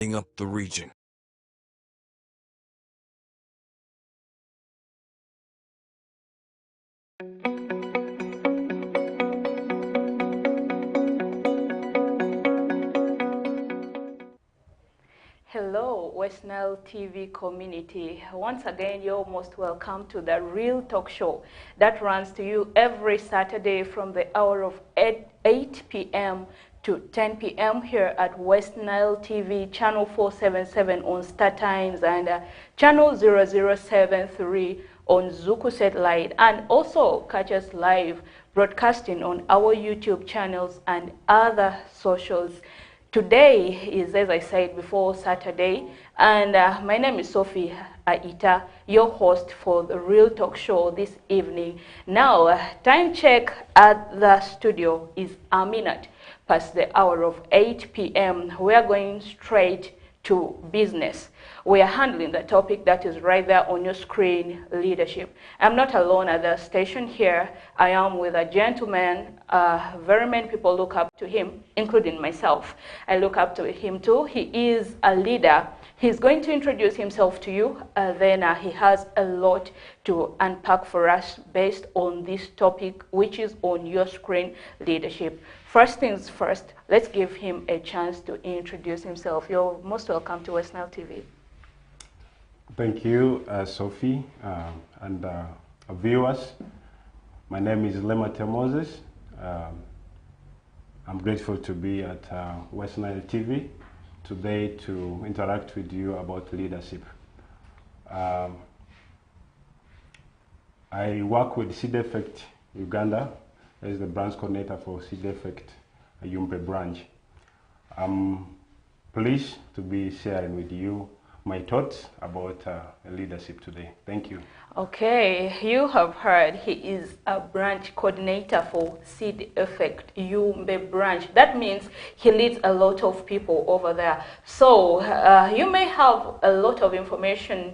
up the region. Hello, West Nile TV community. Once again, you're most welcome to the Real Talk Show that runs to you every Saturday from the hour of 8 p.m. to 10 p.m. here at West Nile TV, channel 477 on Star Times and channel 0073 on Zuku Satellite, and also catch us live broadcasting on our YouTube channels and other socials. Today is, as I said before, Saturday, and my name is Sophie Aita, your host for the Real Talk Show this evening. Now, time check at the studio is a minute past the hour of 8 p.m. We are going straight to business. We are handling the topic that is right there on your screen, leadership. I'm not alone at the station here. I am with a gentleman. Very many people look up to him, including myself. I look up to him too. He is a leader. He's going to introduce himself to you. Then he has a lot to unpack for us based on this topic, which is on your screen, leadership. First things first, let's give him a chance to introduce himself. You're most welcome to West Nile TV. Thank you, Sophie, and viewers. My name is Lemate Moses. I'm grateful to be at West Nile TV today to interact with you about leadership. I work with Seed Effect Uganda as the branch coordinator for Seed Effect Yumpe branch. I'm pleased to be sharing with you my thoughts about leadership today. Thank you. Okay, you have heard he is a branch coordinator for Seed Effect Yumbe branch. That means he leads a lot of people over there. So you may have a lot of information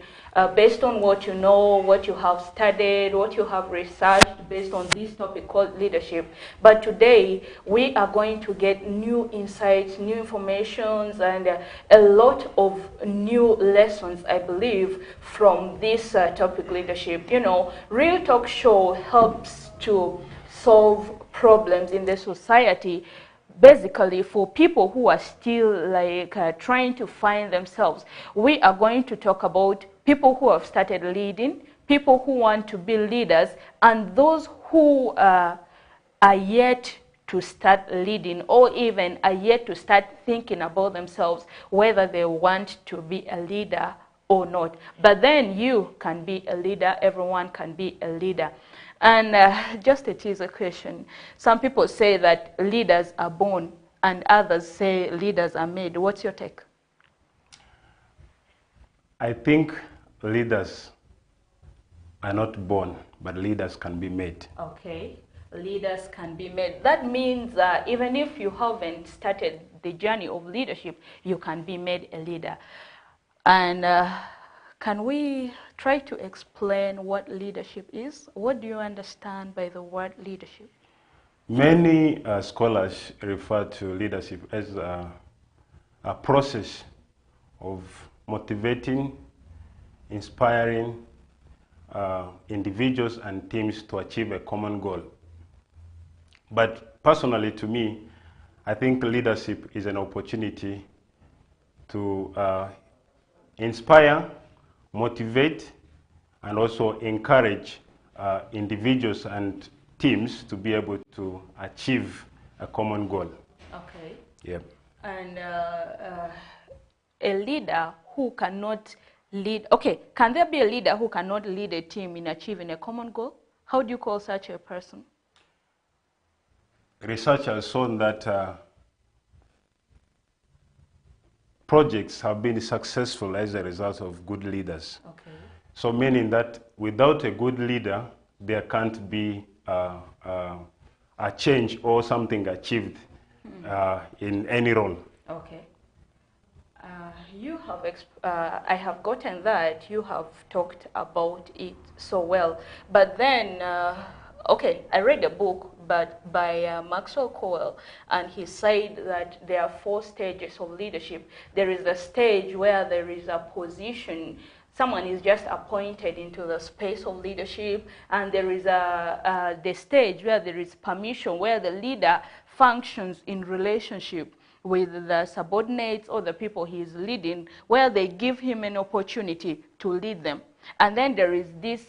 based on what you know, what you have studied, what you have researched based on this topic called leadership. But today we are going to get new insights, new informations, and a lot of new lessons, I believe, from this topic, leadership. You know, Real Talk Show helps to solve problems in the society, basically for people who are still trying to find themselves. We are going to talk about people who have started leading, people who want to be leaders, and those who are yet to start leading, or even are yet to start thinking about themselves, whether they want to be a leader or not. But then you can be a leader, everyone can be a leader. And just a teaser question. Some people say that leaders are born and others say leaders are made. What's your take? I think leaders are not born, but leaders can be made. Okay, leaders can be made. That means even if you haven't started the journey of leadership, you can be made a leader. And can we try to explain what leadership is? What do you understand by the word leadership? Many scholars refer to leadership as a process of motivating, inspiring individuals and teams to achieve a common goal. But personally, to me, I think leadership is an opportunity to inspire, motivate, and also encourage individuals and teams to be able to achieve a common goal. Okay. Yep. And a leader who cannot lead, okay, can there be a leader who cannot lead a team in achieving a common goal? How do you call such a person? Research has shown that projects have been successful as a result of good leaders. Okay. So meaning that without a good leader, there can't be a change or something achieved in any role. Okay. You have I have gotten that. You have talked about it so well. But then okay, I read a book but by Maxwell Cowell, and he said that there are 4 stages of leadership. There is a stage where there is a position, someone is just appointed into the space of leadership, and there is the stage where there is permission, where the leader functions in relationship with the subordinates or the people he is leading, where they give him an opportunity to lead them. And then there is this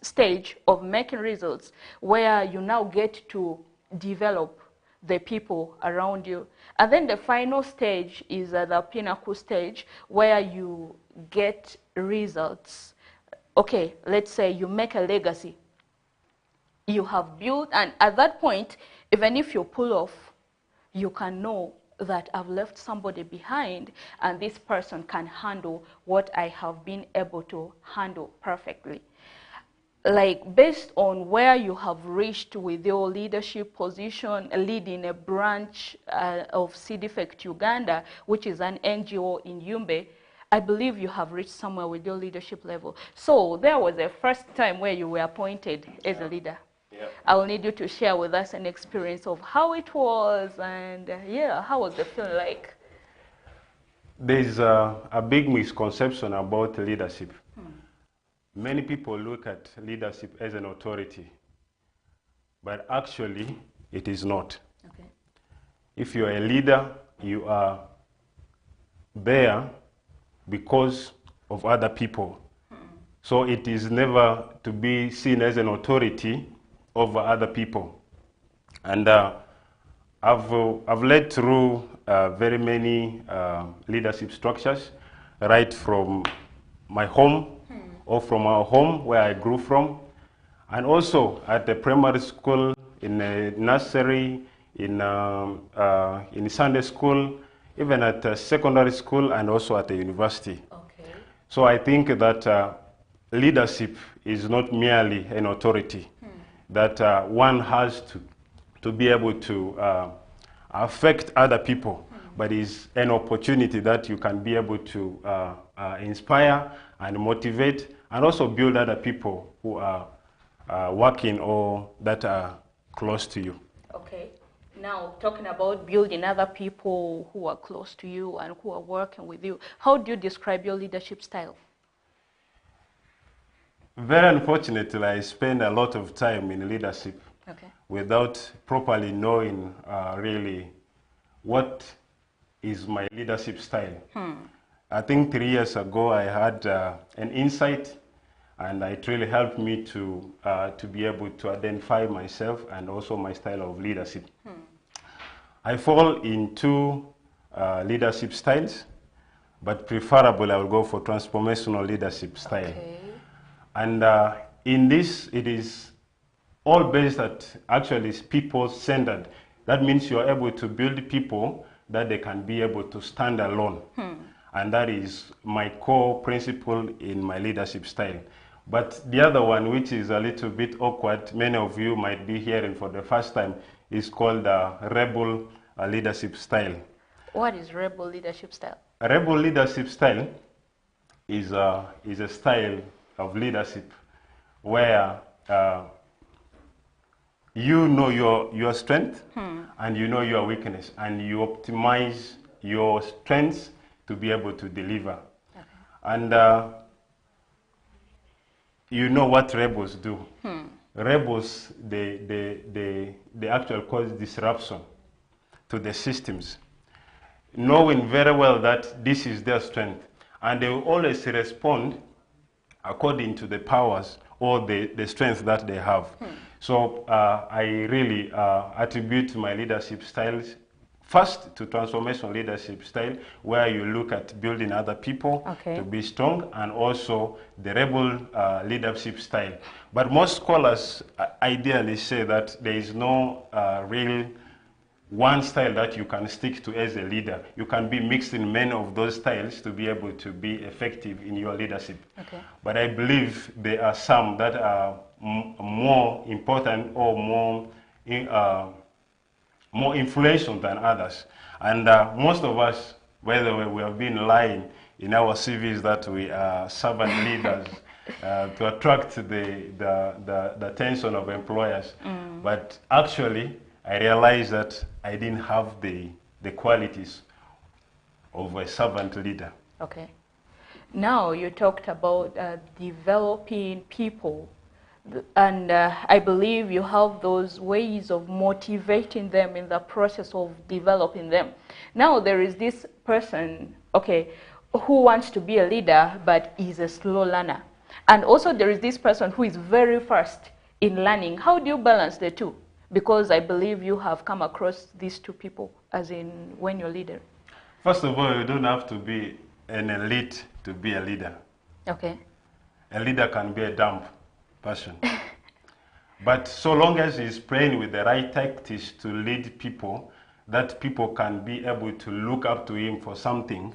stage of making results, where you now get to develop the people around you. And then the final stage is the pinnacle stage, where you get results. Okay, let's say you make a legacy. You have built, and at that point, even if you pull off, you can know that I've left somebody behind, and this person can handle what I have been able to handle perfectly. Like, based on where you have reached with your leadership position, leading a branch of CDFECT Uganda, which is an NGO in Yumbe, I believe you have reached somewhere with your leadership level. So there was a first time where you were appointed as a leader. Yeah. I will need you to share with us an experience of how it was, and yeah, how was the feeling like? There's a big misconception about leadership. Many people look at leadership as an authority, but actually it is not. Okay. If you're a leader, you are there because of other people. So it is never to be seen as an authority over other people. And I've led through very many leadership structures, right from my home or from our home where I grew from, and also at the primary school, in a nursery, in Sunday school, even at secondary school, and also at the university. Okay. So I think that leadership is not merely an authority, that one has to be able to affect other people, but is an opportunity that you can be able to inspire and motivate, and also build other people who are working or that are close to you. Okay. Now, talking about building other people who are close to you and who are working with you, how do you describe your leadership style? Very unfortunately, I spend a lot of time in leadership without properly knowing really what is my leadership style. I think 3 years ago I had an insight, and it really helped me to be able to identify myself and also my style of leadership. I fall into leadership styles, but preferably I will go for transformational leadership style. Okay. And in this, it is all based at actually people-centered. That means you are able to build people that they can be able to stand alone. And that is my core principle in my leadership style. But the other one, which is a little bit awkward, many of you might be hearing for the first time, is called rebel leadership style. What is rebel leadership style? A rebel leadership style is a style of leadership where you know your strength and you know your weakness, and you optimize your strengths to be able to deliver. Okay. And you know what rebels do. Rebels, they actually cause disruption to the systems, knowing very well that this is their strength, and they will always respond according to the powers or the strength that they have. So I really attribute my leadership styles first to transformational leadership style, where you look at building other people to be strong, and also the rebel leadership style. But most scholars ideally say that there is no real one style that you can stick to as a leader. You can be mixed in many of those styles to be able to be effective in your leadership. Okay. But I believe there are some that are more important or more influential than others. And most of us, by the way, we have been lying in our CVs that we are servant leaders to attract the attention of employers. But actually, I realized that I didn't have the qualities of a servant leader. Okay. Now you talked about developing people, and I believe you have those ways of motivating them in the process of developing them. Now there is this person, okay, who wants to be a leader but is a slow learner. And also there is this person who is very fast in learning. How do you balance the two? Because I believe you have come across these two people as in when you're leader. First of all, you don't have to be an elite to be a leader. Okay. A leader can be a dumb person. But so long as he's playing with the right tactics to lead people, that people can be able to look up to him for something,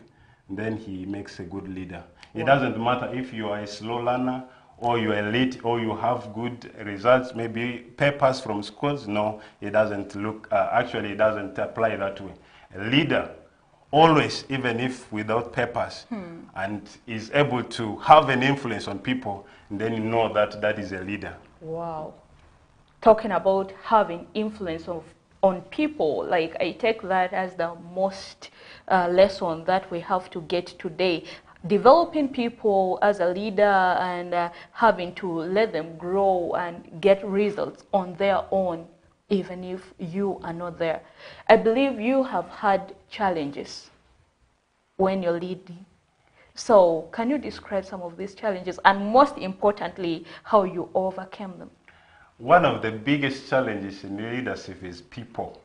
then he makes a good leader. It doesn't matter if you are a slow learner or you're elite or you have good results, maybe papers from schools. No, it doesn't look, actually it doesn't apply that way. A leader always, even if without papers, and is able to have an influence on people, then you know that that is a leader. Wow. Talking about having influence on people, like I take that as the most lesson that we have to get today. Developing people as a leader and having to let them grow and get results on their own, even if you are not there. I believe you have had challenges when you're leading. So can you describe some of these challenges and most importantly, how you overcame them? One of the biggest challenges in leadership is people.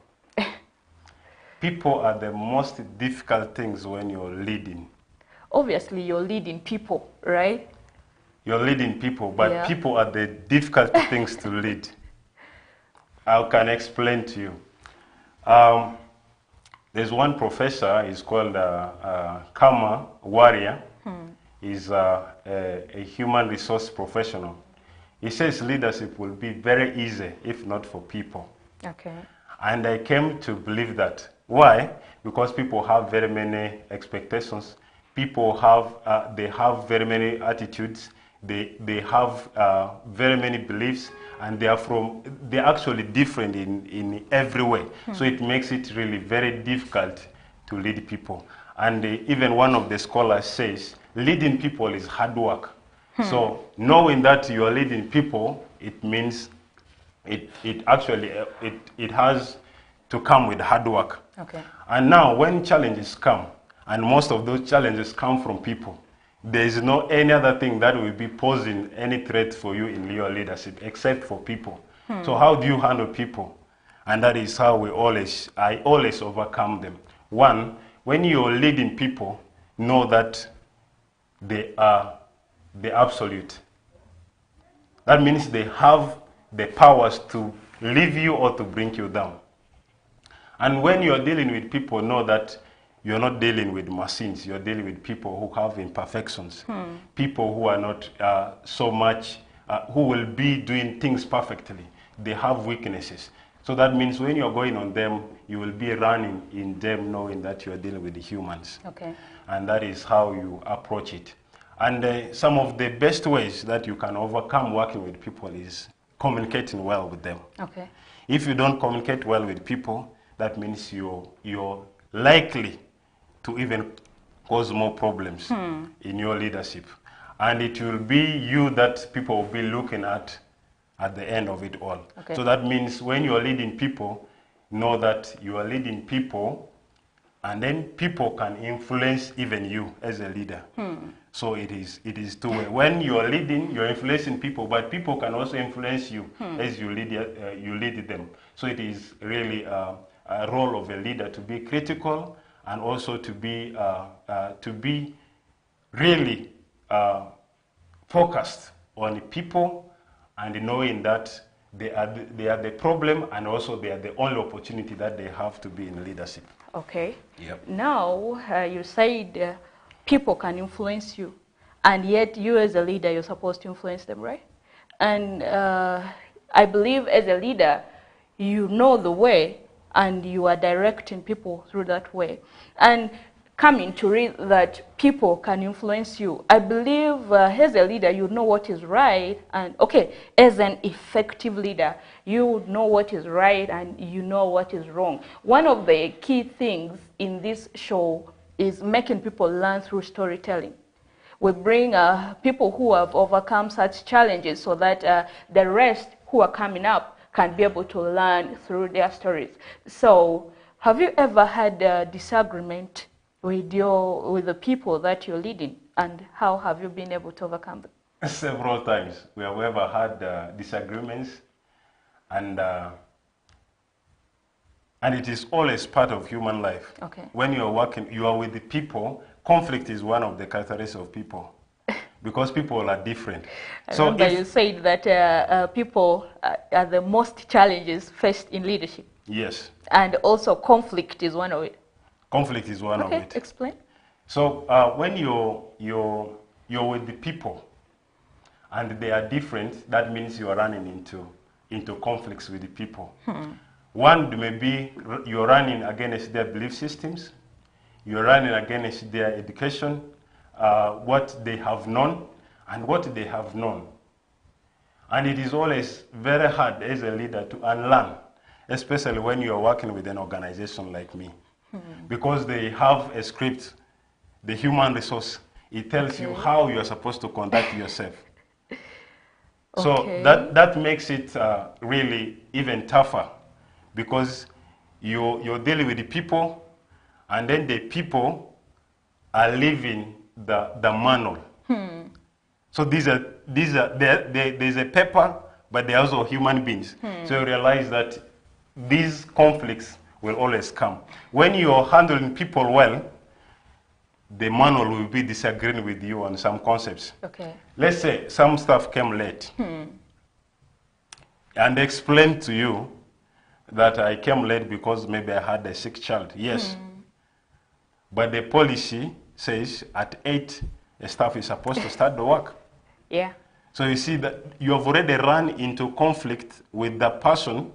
People are the most difficult things when you're leading. Obviously, you're leading people, right? You're leading people, but people are the difficult things to lead. I can explain to you. There's one professor, he's called Kama Warrior. He's a human resource professional. He says leadership will be very easy if not for people. Okay. And I came to believe that. Why? Because people have very many expectations. People have, they have very many attitudes. They have very many beliefs, and they're actually different in every way. So it makes it really very difficult to lead people. And even one of the scholars says, leading people is hard work. So knowing that you are leading people, it means it has to come with hard work. Okay. And now when challenges come, and most of those challenges come from people, there is no any other thing that will be posing any threat for you in your leadership except for people. So how do you handle people? And that is how I always overcome them. One, when you're leading people, know that they are the absolute. That means they have the powers to lift you or to bring you down. And when you're dealing with people, know that you're not dealing with machines. You're dealing with people who have imperfections. People who are not so much, who will be doing things perfectly. They have weaknesses. So that means when you're going on them, you will be running in them knowing that you're dealing with the humans. Okay. And that is how you approach it. And some of the best ways that you can overcome working with people is communicating well with them. Okay. If you don't communicate well with people, that means you're likely to even cause more problems in your leadership. And it will be you that people will be looking at the end of it all. Okay. So that means when you're leading people, know that you are leading people, and then people can influence even you as a leader. So it is two-way. When you're leading, you're influencing people, but people can also influence you as you lead them. So it is really a role of a leader to be critical and also to be really focused on people and knowing that they are the problem and also they are the only opportunity that they have to be in leadership. Okay. Yep. Now, you said people can influence you, and yet you as a leader, you're supposed to influence them, right? And I believe as a leader, you know the way, and you are directing people through that way. And coming to read that people can influence you. I believe as a leader, you know what is right. And okay, as an effective leader, you know what is right and you know what is wrong. One of the key things in this show is making people learn through storytelling. We bring people who have overcome such challenges so that the rest who are coming up can be able to learn through their stories. So, have you ever had a disagreement with the people that you're leading, and how have you been able to overcome them? Several times we have ever had disagreements, and it is always part of human life. Okay. When you are working, you are with the people. Conflict is one of the characteristics of people, because people are different. I remember you said that people are the most challenges faced in leadership. Yes. And also conflict is one of it. Conflict is one of it. Okay, explain. So when you're with the people and they are different, that means you are running into conflicts with the people. One may be you're running against their belief systems, you're running against their education, what they have known and what they have known. And it is always very hard as a leader to unlearn, especially when you're working with an organization like me. Because they have a script, the human resource. It tells you how you are supposed to conduct yourself. So that makes it really even tougher, because you're dealing with the people, and then the people are living the manual. So there's a paper, but they're also human beings. So you realize that these conflicts will always come. When you're handling people well, the manual will be disagreeing with you on some concepts. Okay. Let's say some stuff came late and explained to you that I came late because maybe I had a sick child. Yes. But the policy says at 8, the staff is supposed to start the work. Yeah. So you see that you have already run into conflict with the person,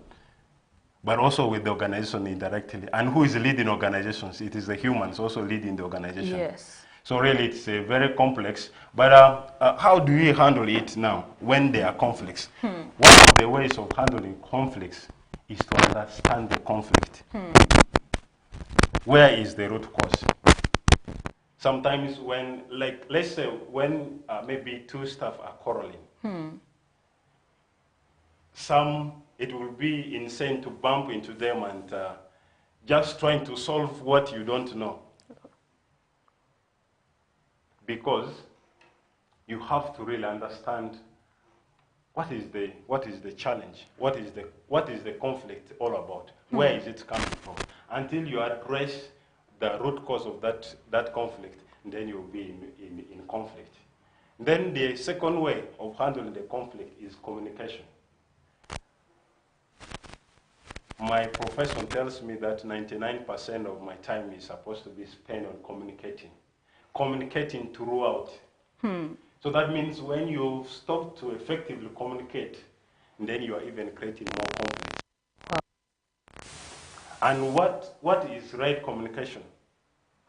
but also with the organization indirectly. And who is leading organizations? It is the humans also leading the organization. Yes. So really it's very complex. But how do we handle it now when there are conflicts? One of the ways of handling conflicts is to understand the conflict. Where is the root cause? Sometimes when, like, let's say when maybe two staff are quarreling, it will be insane to bump into them and just trying to solve what you don't know. Because you have to really understand what is the challenge, what is the conflict all about, where is it coming from. Until you address the root cause of that conflict, then you'll be in conflict. Then the second way of handling the conflict is communication. My profession tells me that 99% of my time is supposed to be spent on communicating throughout. So that means when you stop to effectively communicate, then you are even creating more conflict. And what is right communication?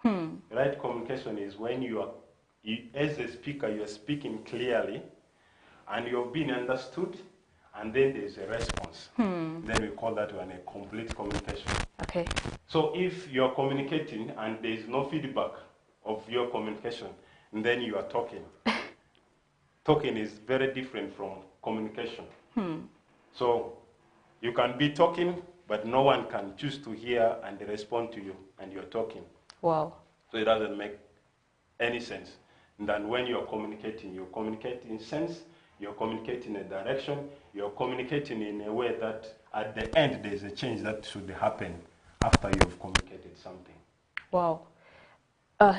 Right communication is when as a speaker, you are speaking clearly, and you're being understood, and then there's a response. Then we call that one a complete communication. Okay. So if you're communicating and there's no feedback of your communication, then you are talking. Talking is very different from communication. So you can be talking, but no one can choose to hear and respond to you, and you're talking. Wow. So it doesn't make any sense. And then when you're communicating in sense, you're communicating a direction, you're communicating in a way that at the end there's a change that should happen after you've communicated something. Wow.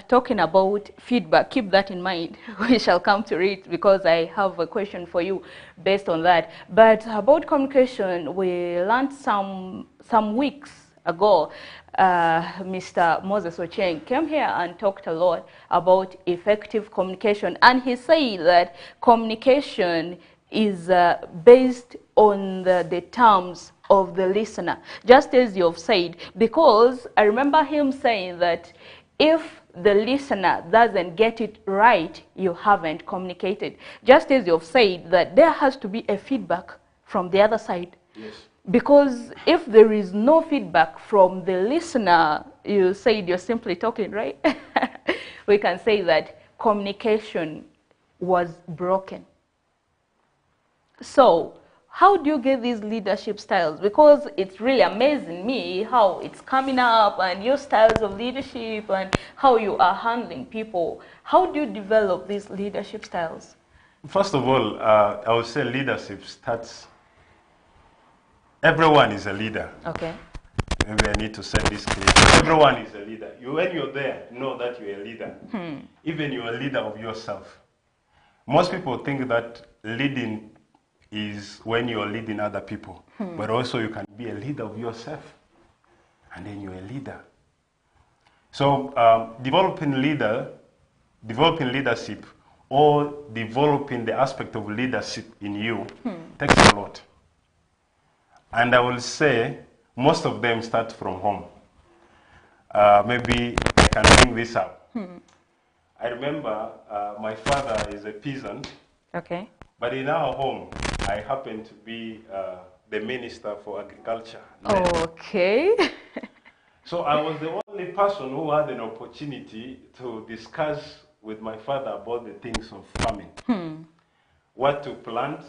Talking about feedback, keep that in mind. We shall come to it because I have a question for you based on that. But about communication, we learned some weeks ago, Mr. Moses Ocheng came here and talked a lot about effective communication. And he said that communication is based on the terms of the listener, just as you've said, because I remember him saying that if the listener doesn't get it right, you haven't communicated. Just as you've said that there has to be a feedback from the other side. Yes. Because if there is no feedback from the listener, you said you're simply talking, right? We can say that communication was broken. So, how do you get these leadership styles? Because it's really amazing me how it's coming up and your styles of leadership and how you are handling people. How do you develop these leadership styles? First of all, I would say leadership starts, everyone is a leader. Okay. Maybe I need to set this clear. Everyone is a leader. When you're there, know that you're a leader. Even you're a leader of yourself. Most people think that leading is when you're leading other people. But also you can be a leader of yourself. And then you're a leader. So developing leadership or developing the aspect of leadership in you takes a lot. And I will say most of them start from home. Maybe I can bring this up. I remember my father is a peasant. Okay. But in our home, I happen to be the minister for agriculture. Okay. So I was the only person who had an opportunity to discuss with my father about the things of farming. What to plant,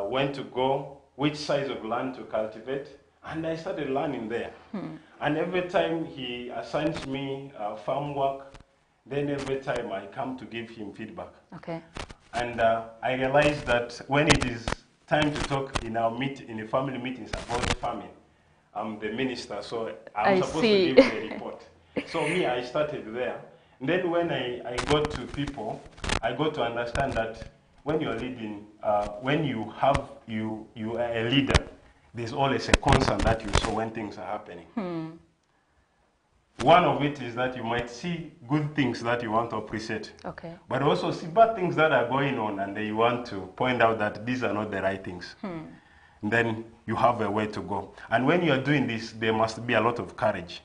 when to go, which size of land to cultivate. And I started learning there. And every time he assigns me farm work, then every time I come to give him feedback. Okay. And I realized that when it is time to talk in our in the family meetings about farming, I'm the minister, so I'm supposed to give the report. So me, I started there. And then when I got to people, I got to understand that when you're leading, when you are a leader, there's always a concern that you saw when things are happening. One of it is that you might see good things that you want to appreciate. Okay. But also see bad things that are going on and you want to point out that these are not the right things. Then you have a way to go. And when you are doing this, there must be a lot of courage.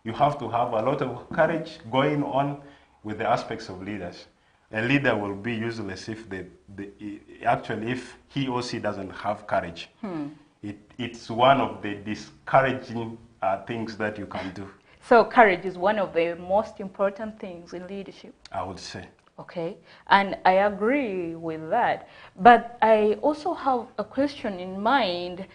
You have to have a lot of courage going on with the aspects of leaders. A leader will be useless if if he or she doesn't have courage. It's one of the discouraging things that you can do. So courage is one of the most important things in leadership. I would say. Okay, and I agree with that. But I also have a question in mind,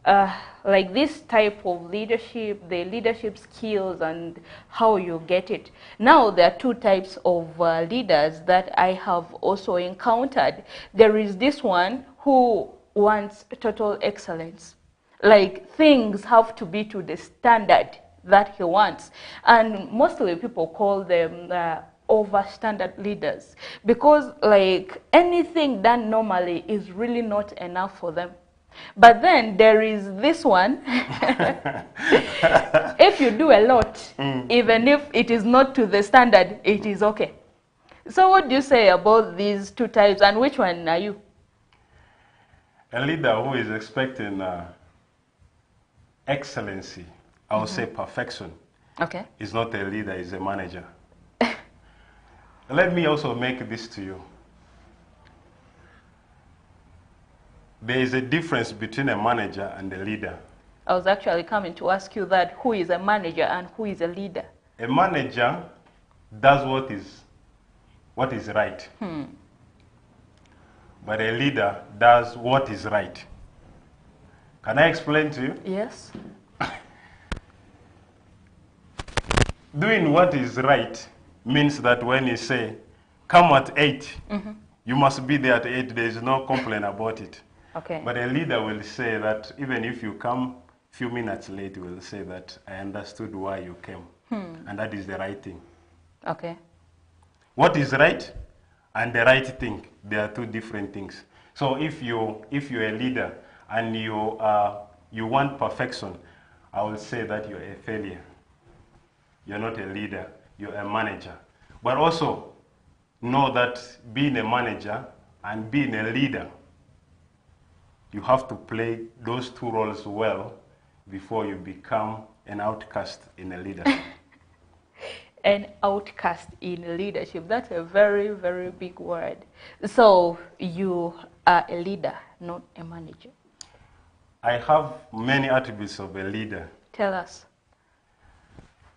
like this type of leadership, the leadership skills and how you get it. Now there are two types of leaders that I have also encountered. There is this one who wants total excellence. Like things have to be to the standard that he wants. And mostly people call them over-standard leaders because like anything done normally is really not enough for them. But then there is this one, if you do a lot, even if it is not to the standard, it is okay. So what do you say about these two types and which one are you? A leader who is expecting excellency, I would say perfection, is not a leader, is a manager. Let me also make this to you. There is a difference between a manager and a leader. I was actually coming to ask you that, who is a manager and who is a leader? A manager does what is right. But a leader does what is right. Can I explain to you? Yes. Doing what is right means that when you say, come at 8, you must be there at 8. There is no complaint about it. Okay. But a leader will say that even if you come a few minutes late, will say that I understood why you came. And that is the right thing. Okay. What is right and the right thing, they are two different things. So if you're a leader and you want perfection, I will say that you're a failure. You're not a leader, you're a manager. But also know that being a manager and being a leader, you have to play those two roles well before you become an outcast in a leadership. an outcast in leadership. That's a very, very big word. So you are a leader, not a manager. I have many attributes of a leader. Tell us.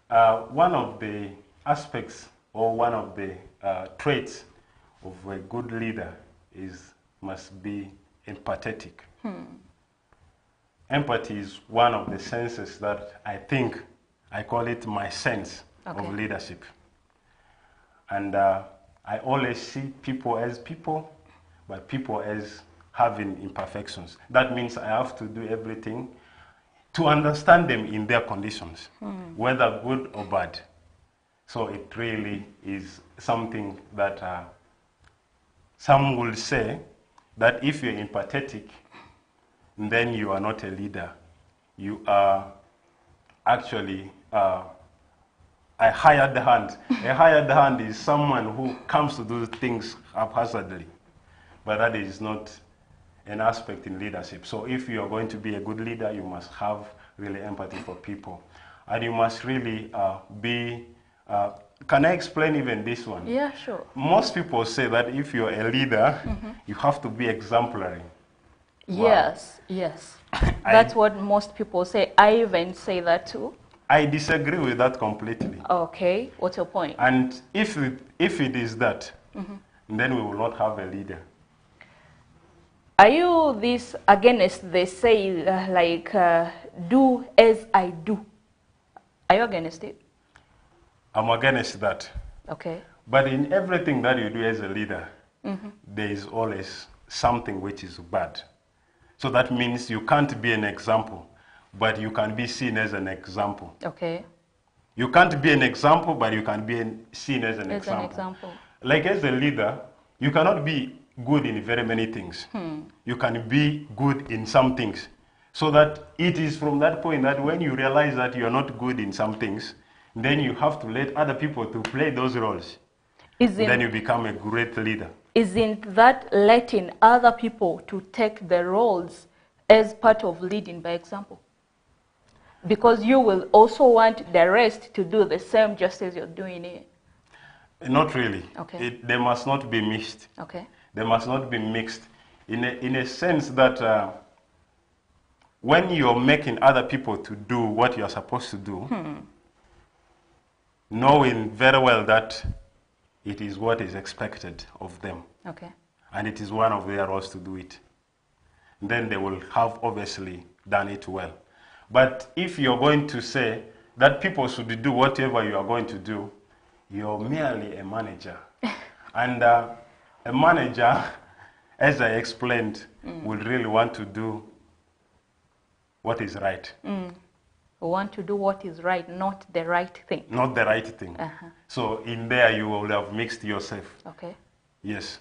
One of the aspects or one of the traits of a good leader must be empathetic. Empathy is one of the senses that I call it my sense of leadership. And I always see people as people, but people as having imperfections. That means I have to do everything to understand them in their conditions, whether good or bad. So it really is something that some will say that if you're empathetic, then you are not a leader. You are actually a hired hand. A hired hand is someone who comes to do things haphazardly, but that is not an aspect in leadership. So if you are going to be a good leader, you must have really empathy for people. And you must really can I explain even this one? Yeah, sure. Most people say that if you're a leader, you have to be exemplary. Yes, yes. That's what most people say. I even say that too. I disagree with that completely. Okay, what's your point? And if it is that, then we will not have a leader. Are you this against the say do as I do? Are you against it? I'm against that. Okay. But in everything that you do as a leader, there is always something which is bad. So that means you can't be an example, but you can be seen as an example. Okay. You can't be an example, but you can be seen as an example. Like as a leader, you cannot be good in very many things. You can be good in some things. So that it is from that point that when you realize that you're not good in some things, then you have to let other people to play those roles. Then you become a great leader. Isn't that letting other people to take the roles as part of leading by example? Because you will also want the rest to do the same just as you're doing it. Not really. Okay. They must not be mixed. Okay. They must not be mixed in a sense that when you're making other people to do what you're supposed to do, knowing very well that it is what is expected of them. Okay. And it is one of their roles to do it. Then they will have obviously done it well. But if you're going to say that people should do whatever you are going to do, you're merely a manager. And a manager, as I explained, will really want to do what is right. Want to do what is right, not the right thing. Not the right thing. So in there you will have mixed yourself. Okay. Yes.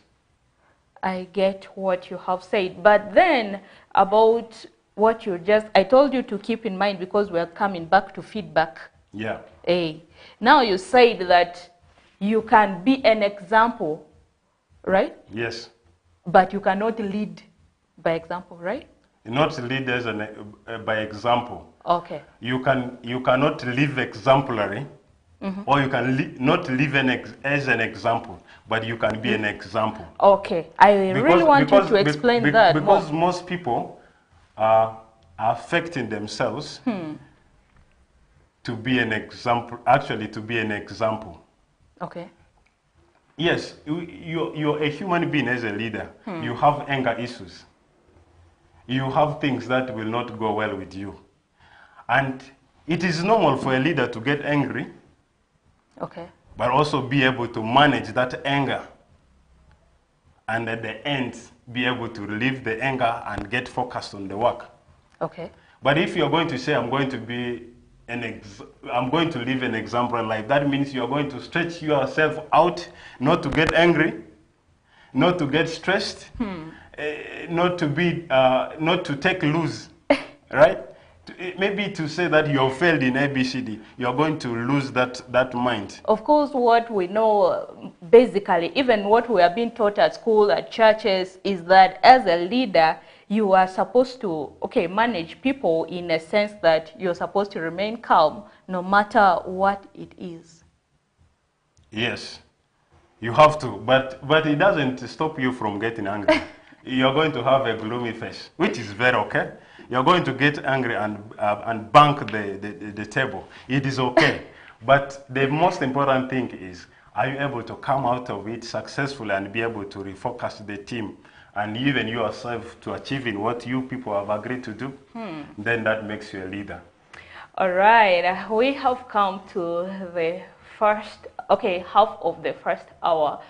I get what you have said. But then about what I told you to keep in mind because we're coming back to feedback. Yeah. Now you said that you can be an example, right? Yes. But you cannot lead by example, right? Not lead as by example. Okay. You cannot live exemplary, or you can not live as an example, but you can be an example. Okay. I really want you to explain that because more. Most people are affecting themselves to be an example. Actually, to be an example. Okay. Yes, you're a human being as a leader. You have anger issues. You have things that will not go well with you. And it is normal for a leader to get angry, okay, but also be able to manage that anger. And at the end, be able to relieve the anger and get focused on the work. Okay. But if you're going to say, I'm going to live an exemplary life, that means you're going to stretch yourself out, not to get angry, not to get stressed, not to take loose, right? Maybe to say that you have failed in ABCD, you're going to lose that mind. Of course, what we know, basically, even what we are being taught at school, at churches, is that as a leader, you are supposed to, manage people in a sense that you're supposed to remain calm no matter what it is. Yes, you have to, but it doesn't stop you from getting angry. You're going to have a gloomy face, which is very okay. You're going to get angry and bang the table. It is okay. But the most important thing is, are you able to come out of it successfully and be able to refocus the team and even yourself to achieving what you people have agreed to do? Then that makes you a leader. All right, we have come to the half of the first hour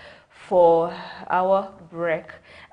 for our break.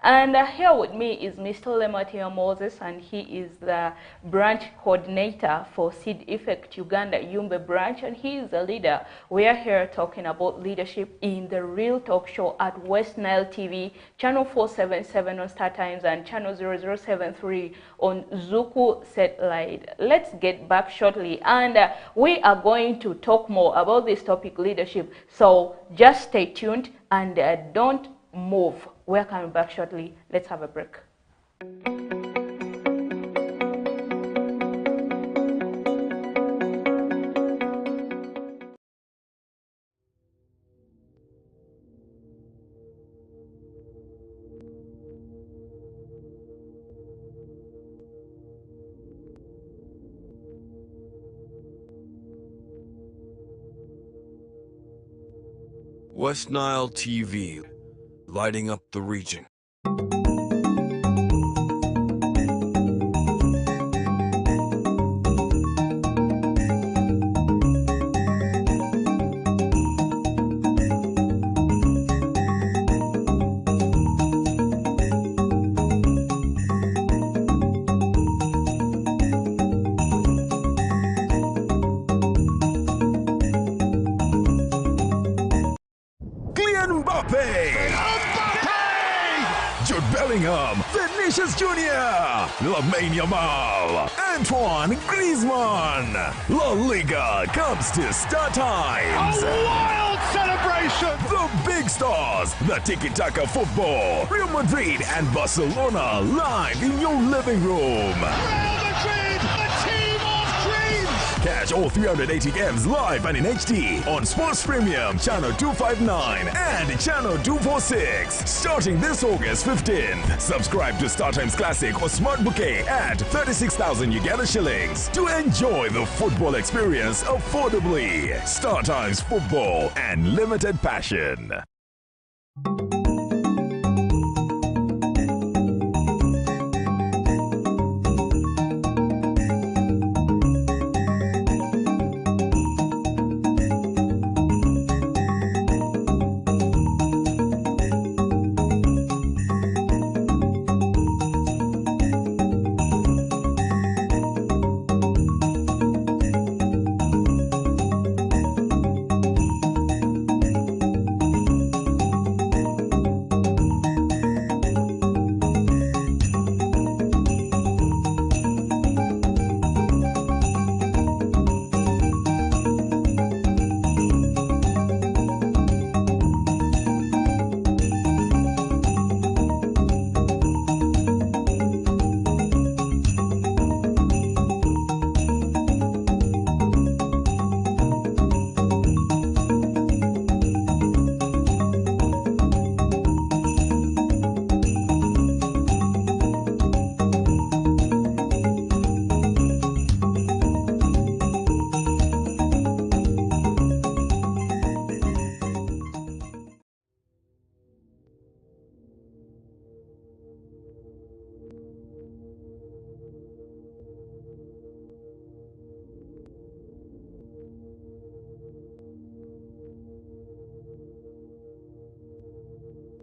And here with me is Mr. Lematia Moses, and he is the branch coordinator for Seed Effect Uganda Yumbe branch, and he is a leader. We are here talking about leadership in the Real Talk Show at West Nile TV, channel 477 on Star Times and channel 0073 on Zuku Satellite. Let's get back shortly, and we are going to talk more about this topic, leadership. So just stay tuned and don't move. We're coming back shortly. Let's have a break. West Nile TV, lighting up the region. Vinicius Jr., Lamine Yamal, Antoine Griezmann. La Liga comes to Star Times. A wild celebration! The big stars, the tiki-taka football, Real Madrid and Barcelona live in your living room. Real Madrid, the team of dreams! Catch all 380 games live and in HD on Sports Premium, Channel 259 and Channel 246. Starting this August 15th. Subscribe to StarTimes Classic or Smart Bouquet at 36,000 Uganda shillings to enjoy the football experience affordably. StarTimes Football and limited passion.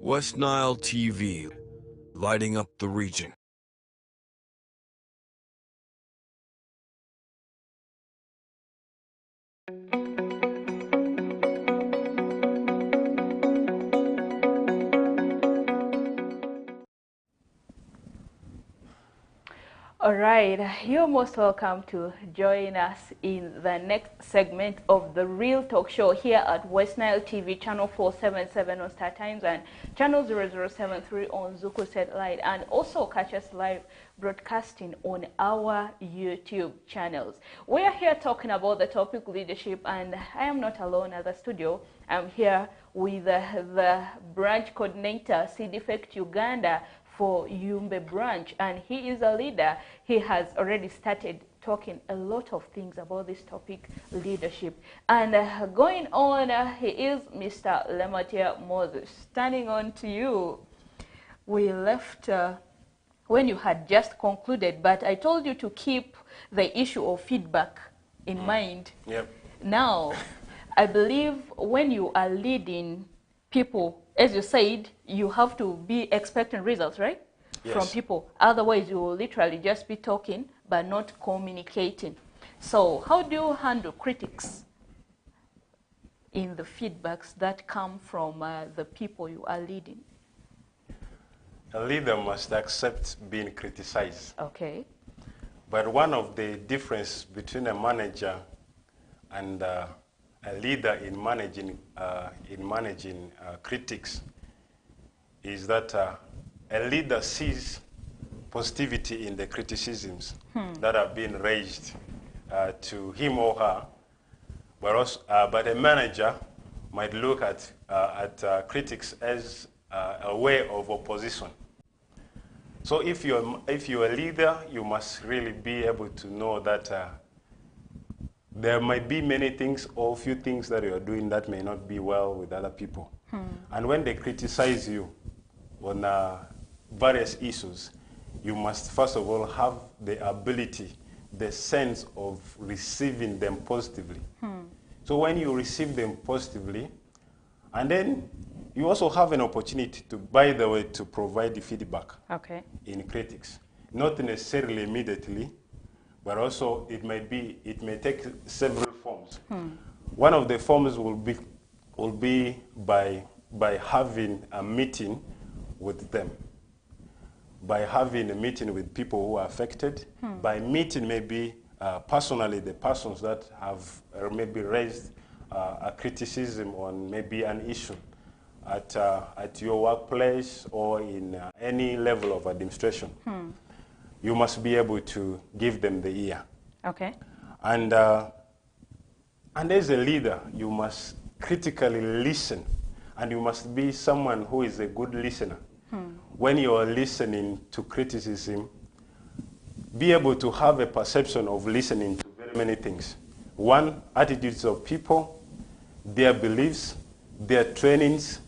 West Nile TV, lighting up the region. All right, you're most welcome to join us in the next segment of the Real Talk Show here at West Nile TV, channel 477 on Star Times and channel 0073 on Zuku Satellite, and also catch us live broadcasting on our YouTube channels. We are here talking about the topic leadership, and I am not alone at the studio. I'm here with the branch coordinator, CDFECT Uganda for Yumbe branch, and he is a leader. He has already started talking a lot of things about this topic, leadership. And going on, he is Mr. Lematia Moses. Standing on to you, we left when you had just concluded, but I told you to keep the issue of feedback in mind. Yep. Now, I believe when you are leading people, as you said, you have to be expecting results, right? Yes. From people. Otherwise, you will literally just be talking but not communicating. So how do you handle critics in the feedbacks that come from the people you are leading? A leader must accept being criticized. Okay. But one of the difference between a manager and a leader in managing critics is that a leader sees positivity in the criticisms that have been raised to him or her, but a manager might look at critics as a way of opposition. So if you're a leader, you must really be able to know that there might be many things or few things that you're doing that may not be well with other people. And when they criticize you on various issues, you must first of all have the ability, the sense of receiving them positively. So when you receive them positively, and then you also have an opportunity to, by the way, to provide the feedback in critics. Not necessarily immediately, but also it may take several forms. One of the forms will be by having a meeting with them, by having a meeting with people who are affected, by meeting maybe personally the persons that have maybe raised a criticism on maybe an issue at your workplace or in any level of administration. You must be able to give them the ear. Okay. And as a leader, you must critically listen, and you must be someone who is a good listener. When you are listening to criticism, be able to have a perception of listening to very many things. One, attitudes of people, their beliefs, their trainings,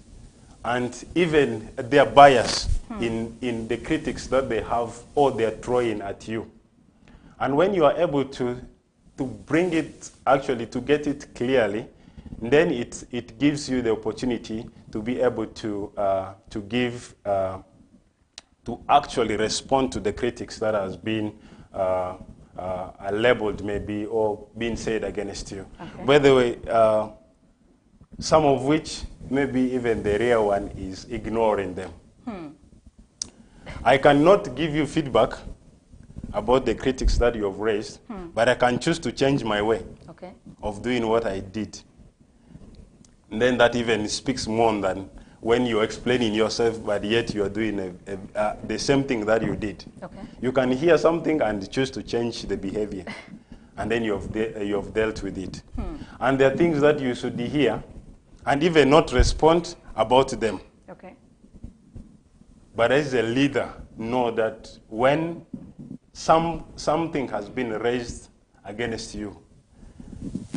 and even their bias in the critics that they have or they're throwing at you. And when you are able to bring it, actually to get it clearly, then it gives you the opportunity to be able to actually respond to the critics that has been labeled maybe or been said against you. Okay. By the way, some of which maybe even the real one is ignoring them. I cannot give you feedback about the critics that you have raised, but I can choose to change my way of doing what I did. And then that even speaks more than when you're explaining yourself, but yet you're doing the same thing that you did. Okay. You can hear something and choose to change the behavior, and then you have dealt with it. And there are things that you should hear and even not respond about them. Okay. But as a leader, know that when something has been raised against you,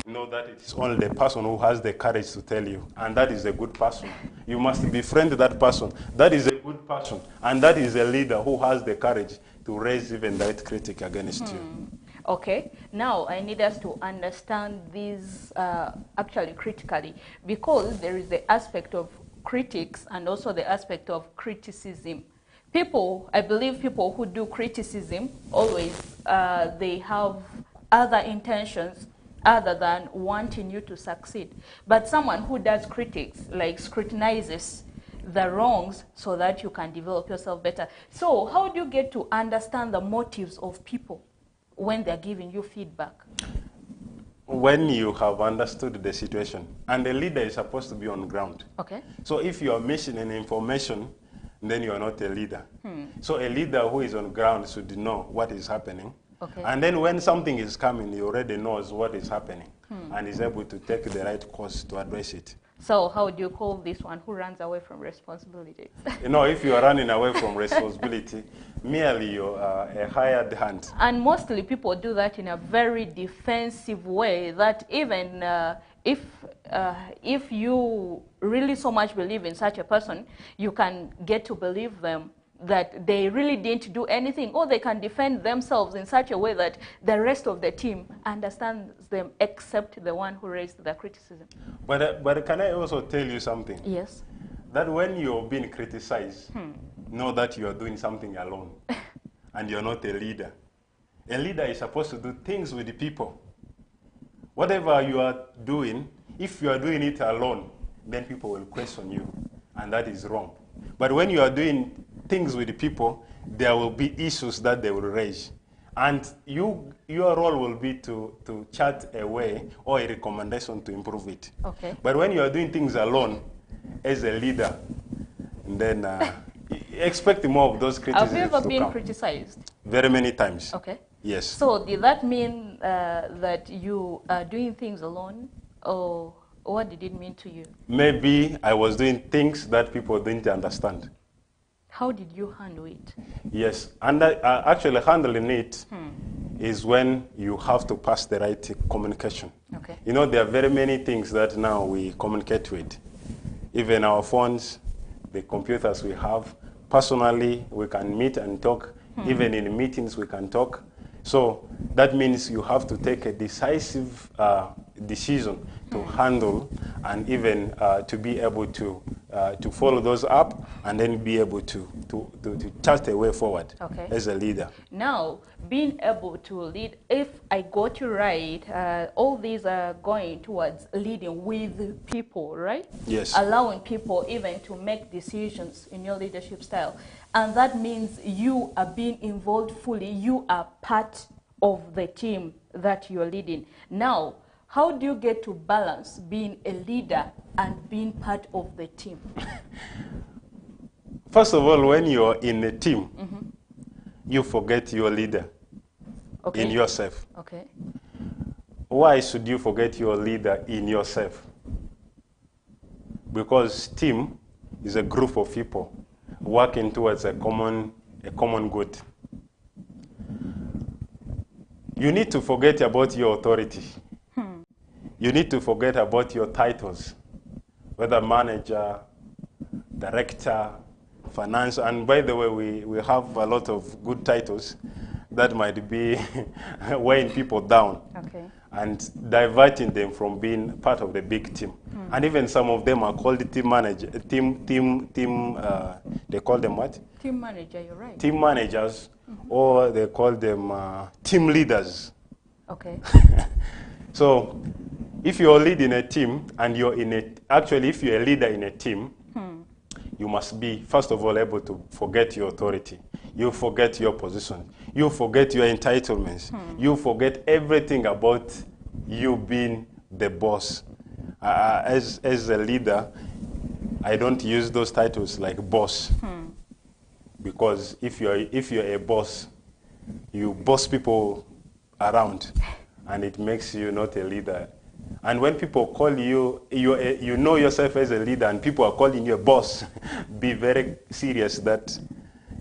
know that it's only the person who has the courage to tell you, and that is a good person. You must befriend that person. That is a good person, and that is a leader who has the courage to raise even that critic against you. Okay, now I need us to understand this actually critically, because there is the aspect of critics and also the aspect of criticism. People, I believe people who do criticism, always they have other intentions other than wanting you to succeed. But someone who does critics, like scrutinizes the wrongs so that you can develop yourself better. So how do you get to understand the motives of people when they're giving you feedback? When you have understood the situation, and the leader is supposed to be on ground. Okay. So if you are missing an information, then you are not a leader. So a leader who is on ground should know what is happening. Okay. And then when something is coming, he already knows what is happening and is able to take the right course to address it. So how do you call this one who runs away from responsibilities? You know, if you are running away from responsibility, merely you're a hired hand. And mostly people do that in a very defensive way, that even if you really so much believe in such a person, you can get to believe them that they really didn't do anything, or they can defend themselves in such a way that the rest of the team understands them except the one who raised the criticism. But can I also tell you something? Yes. That when you're being criticized, know that you are doing something alone and you're not a leader. A leader is supposed to do things with the people. Whatever you are doing, if you are doing it alone, then people will question you, and that is wrong. But when you are doing things with the people, there will be issues that they will raise. And your role will be to chart a way or a recommendation to improve it. Okay. But when you are doing things alone, as a leader, then expect more of those criticisms. Have you ever been come. criticized? Very many times. Okay. Yes. So did that mean that you are doing things alone, or what did it mean to you? Maybe I was doing things that people didn't understand. How did you handle it? Yes, and actually handling it is when you have to pass the right communication. Okay. You know, there are very many things that now we communicate with. Even our phones, the computers we have. Personally, we can meet and talk. Even in meetings, we can talk. So that means you have to take a decisive decision to handle, and even to be able to follow those up, and then be able to chart a way forward as a leader. Now, being able to lead, if I got you right, all these are going towards leading with people, right? Yes. Allowing people even to make decisions in your leadership style. And that means you are being involved fully. You are part of the team that you're leading. Now, how do you get to balance being a leader and being part of the team? First of all, when you're in a team, you forget your leader in yourself. Okay. Why should you forget your leader in yourself? Because team is a group of people working towards a common good. You need to forget about your authority. You need to forget about your titles, whether manager, director, finance. And by the way, we have a lot of good titles that might be weighing people down and diverting them from being part of the big team. And even some of them are called team manager, they call them what? Team manager, you're right. Team managers, or they call them team leaders. Okay. So if you're leading a team, and you're actually if you're a leader in a team, you must be, first of all, able to forget your authority. You forget your position. You forget your entitlements. You forget everything about you being the boss. As a leader, I don't use those titles like boss. Because if you're a boss, you boss people around, and it makes you not a leader. And when people call you, you know yourself as a leader, and people are calling you a boss, be very serious that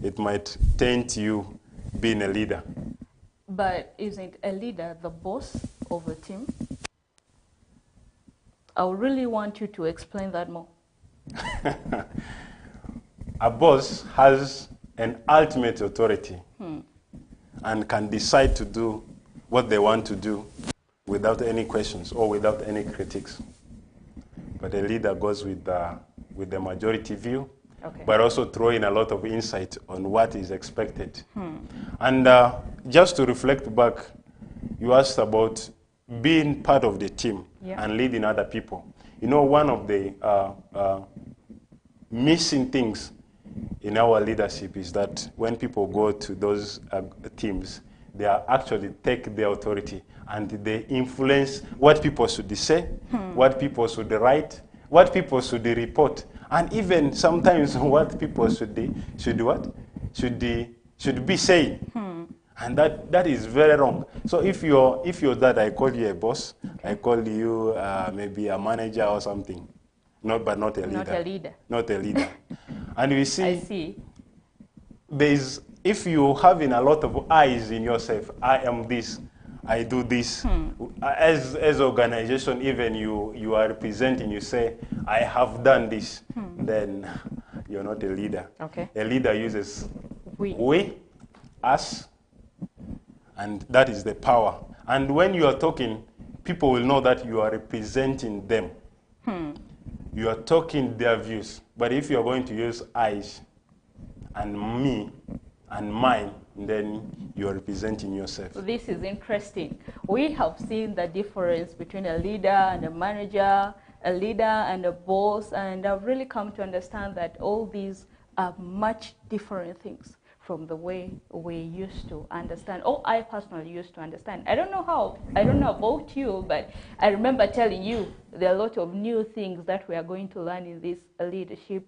it might taint you being a leader. But isn't a leader the boss of a team? I would really want you to explain that more. A boss has an ultimate authority and can decide to do what they want to do without any questions or without any critics. But a leader goes with the majority view, but also throw in a lot of insight on what is expected. And just to reflect back, you asked about being part of the team and leading other people. You know, one of the missing things in our leadership is that when people go to those teams, they are actually take their authority and they influence what people should say, what people should write, what people should report, and even sometimes what people should be saying. And that is very wrong. So if you're that, I call you a boss, I call you maybe a manager or something. But not a leader. Not a leader. Not a leader. And we see, I see. If you're having a lot of eyes in yourself, I am this, I do this. As organization, even you are representing, you say, I have done this, then you're not a leader. Okay. A leader uses We. us, and that is the power. And when you are talking, people will know that you are representing them. You are talking their views. But if you are going to use eyes and me and mine, then you are representing yourself. This is interesting. We have seen the difference between a leader and a manager, a leader and a boss, and I've really come to understand that all these are much different things from the way we used to understand, or I personally used to understand. I don't know about you, but I remember telling you there are a lot of new things that we are going to learn in this leadership,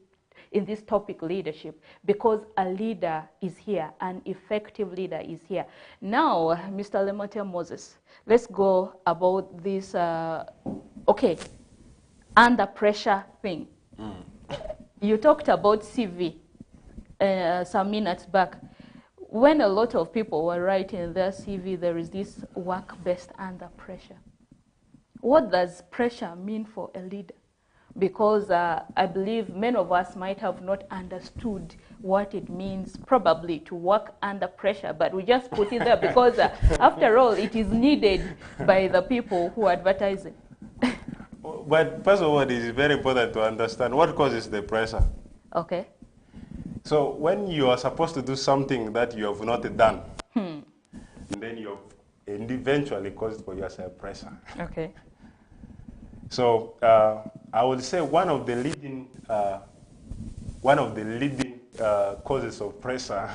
in this topic leadership, because a leader is here, an effective leader is here. Now, Mr. Lemotia Moses, let's go about this, under pressure thing. You talked about CV some minutes back. When a lot of people were writing their CV, there is this work best under pressure. What does pressure mean for a leader? Because I believe many of us might have not understood what it means probably to work under pressure, but we just put it there because after all, it is needed by the people who advertise it. But first of all, it is very important to understand what causes the pressure. Okay. So when you are supposed to do something that you have not done, then you have eventually caused for yourself pressure. Okay. So I would say one of the leading causes of pressure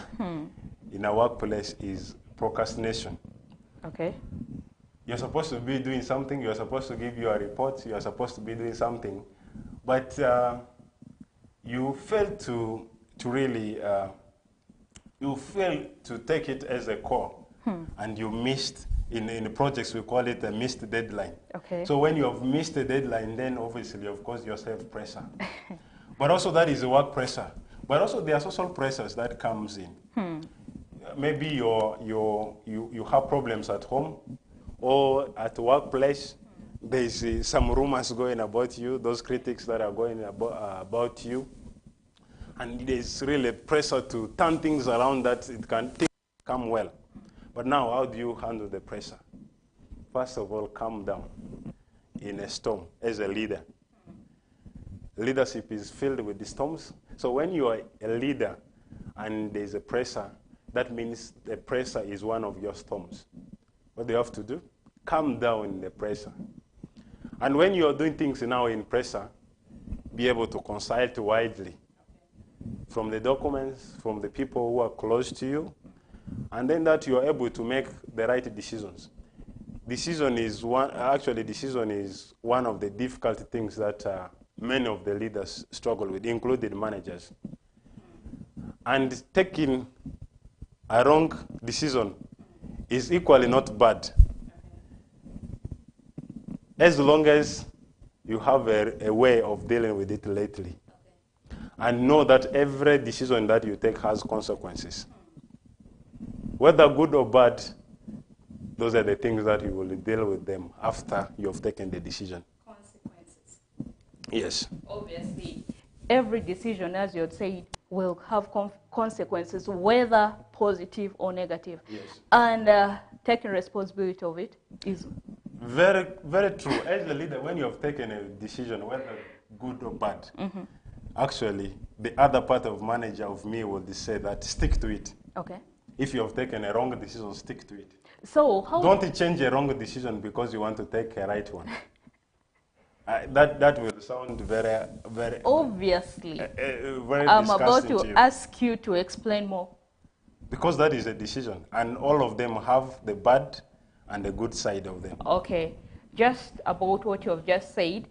in a workplace is procrastination. Okay. You're supposed to be doing something, you're supposed to give your reports, you're supposed to be doing something, but you fail to really, you fail to take it as a core, and you missed, in the projects we call it a missed deadline. Okay. So when you have missed the deadline, then obviously you've caused yourself pressure. But also that is a work pressure. But also there are social pressures that comes in. Maybe you have problems at home, or at the workplace, there's some rumors going about you, those critics that are going about you. And there's really pressure to turn things around that it can come well. But now, how do you handle the pressure? First of all, calm down in a storm as a leader. Leadership is filled with the storms. So when you are a leader and there's a pressure, that means the pressure is one of your storms. What do you have to do? Calm down in the pressure. And when you are doing things now in pressure, be able to consult widely from the documents, from the people who are close to you, and then that you are able to make the right decisions. Decision is one of the difficult things that many of the leaders struggle with, including managers. And taking a wrong decision is equally not bad, as long as you have a way of dealing with it lately. And know that every decision that you take has consequences. Whether good or bad, those are the things that you will deal with them after you have taken the decision. Consequences. Yes. Obviously, every decision, as you had said, will have consequences, whether positive or negative. Yes. And taking responsibility of it is... Very, very true. As a leader, when you have taken a decision, whether good or bad, actually, the other part of manager of me would say that stick to it. Okay. If you have taken a wrong decision, stick to it. So how... Don't change a wrong decision because you want to take a right one. That will sound very, very... Obviously. Very I'm about disgusting to you. ask you to explain more. Because that is a decision, and all of them have the bad and the good side of them. Okay. Just about what you have just said,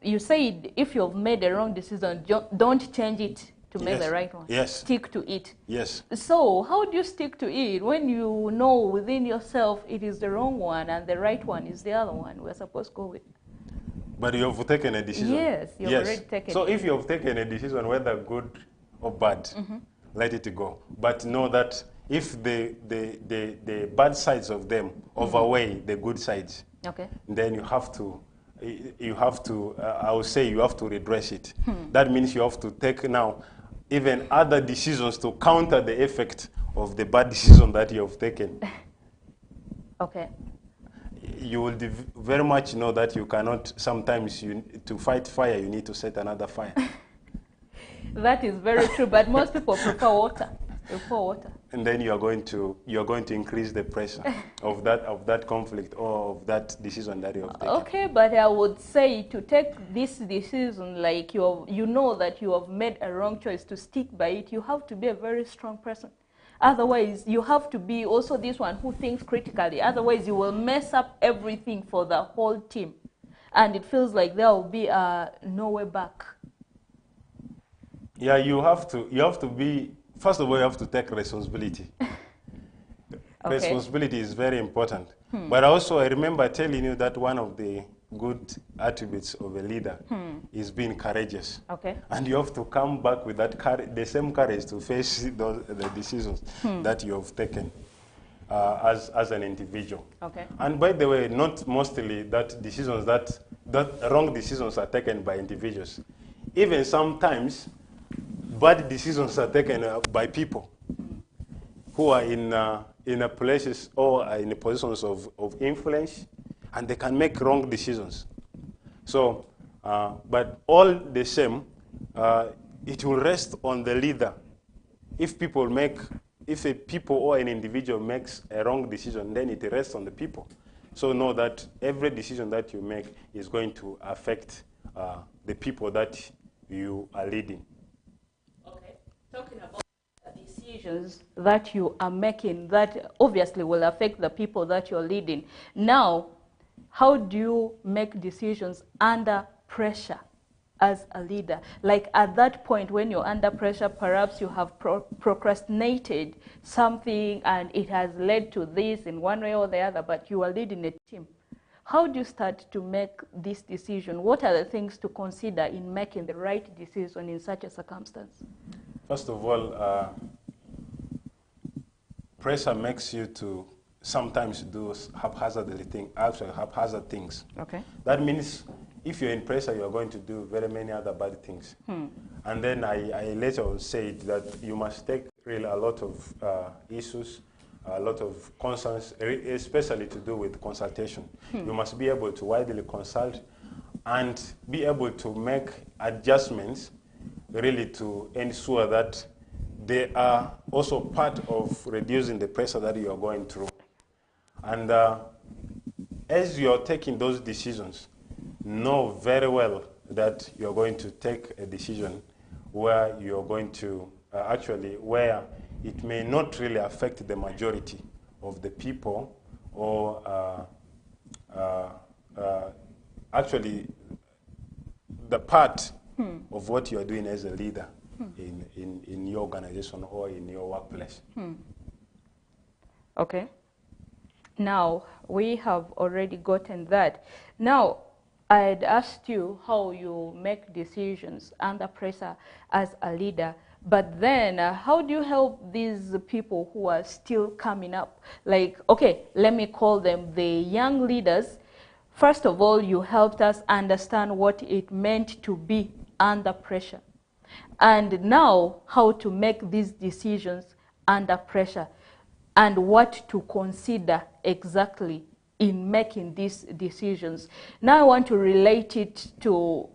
you said if you've made a wrong decision, don't change it to make the right one. Yes. Stick to it. Yes. So how do you stick to it when you know within yourself it is the wrong one and the right one is the other one we're supposed to go with? But you have taken a decision. Yes, you've already taken So it. if you have taken a decision, whether good or bad, let it go. But know that if the bad sides of them overweigh the good sides, Okay. then you have to, I would say you have to redress it. That means you have to take now even other decisions to counter the effect of the bad decision that you have taken. Okay. You will very much know that you cannot, sometimes to fight fire, you need to set another fire. That is very true, but most people prefer water. And then you are going to increase the pressure of that conflict or of that decision that you have taken. Okay, but I would say to take this decision, like you know that you have made a wrong choice, to stick by it, you have to be a very strong person. Otherwise, you have to be also this one who thinks critically. Otherwise, you will mess up everything for the whole team. And it feels like there will be no way back. Yeah, you have to be, first of all, you have to take responsibility. Okay. Responsibility is very important. But also, I remember telling you that one of the good attributes of a leader is being courageous. Okay. And you have to come back with that the same courage to face the decisions that you have taken as an individual. Okay. And by the way, not mostly that wrong decisions are taken by individuals. Even sometimes, bad decisions are taken by people who are in places or are in positions of influence, and they can make wrong decisions. So, but all the same, it will rest on the leader. If a people or an individual makes a wrong decision, then it rests on the people. So know that every decision that you make is going to affect the people that you are leading. Okay. Talking about decisions that you are making that obviously will affect the people that you're leading. Now, how do you make decisions under pressure as a leader? Like at that point when you're under pressure, perhaps you have procrastinated something and it has led to this in one way or the other, but you are leading a team. How do you start to make this decision? What are the things to consider in making the right decision in such a circumstance? First of all, pressure makes you to sometimes do haphazard things. Okay. That means if you're in pressure, you're going to do very many other bad things. And then I later said that you must take really a lot of issues, a lot of concerns, especially to do with consultation. You must be able to widely consult and be able to make adjustments really to ensure that they are also part of reducing the pressure that you are going through. And as you are taking those decisions, know very well that you are going to take a decision where you are going to where it may not really affect the majority of the people, or actually the part of what you are doing as a leader in your organization or in your workplace. Okay. Now, we have already gotten that. Now, I had asked you how you make decisions under pressure as a leader, but then how do you help these people who are still coming up? Like, okay, let me call them the young leaders. First of all, you helped us understand what it meant to be under pressure. And now, how to make these decisions under pressure and what to consider exactly in making these decisions. Now I want to relate it to,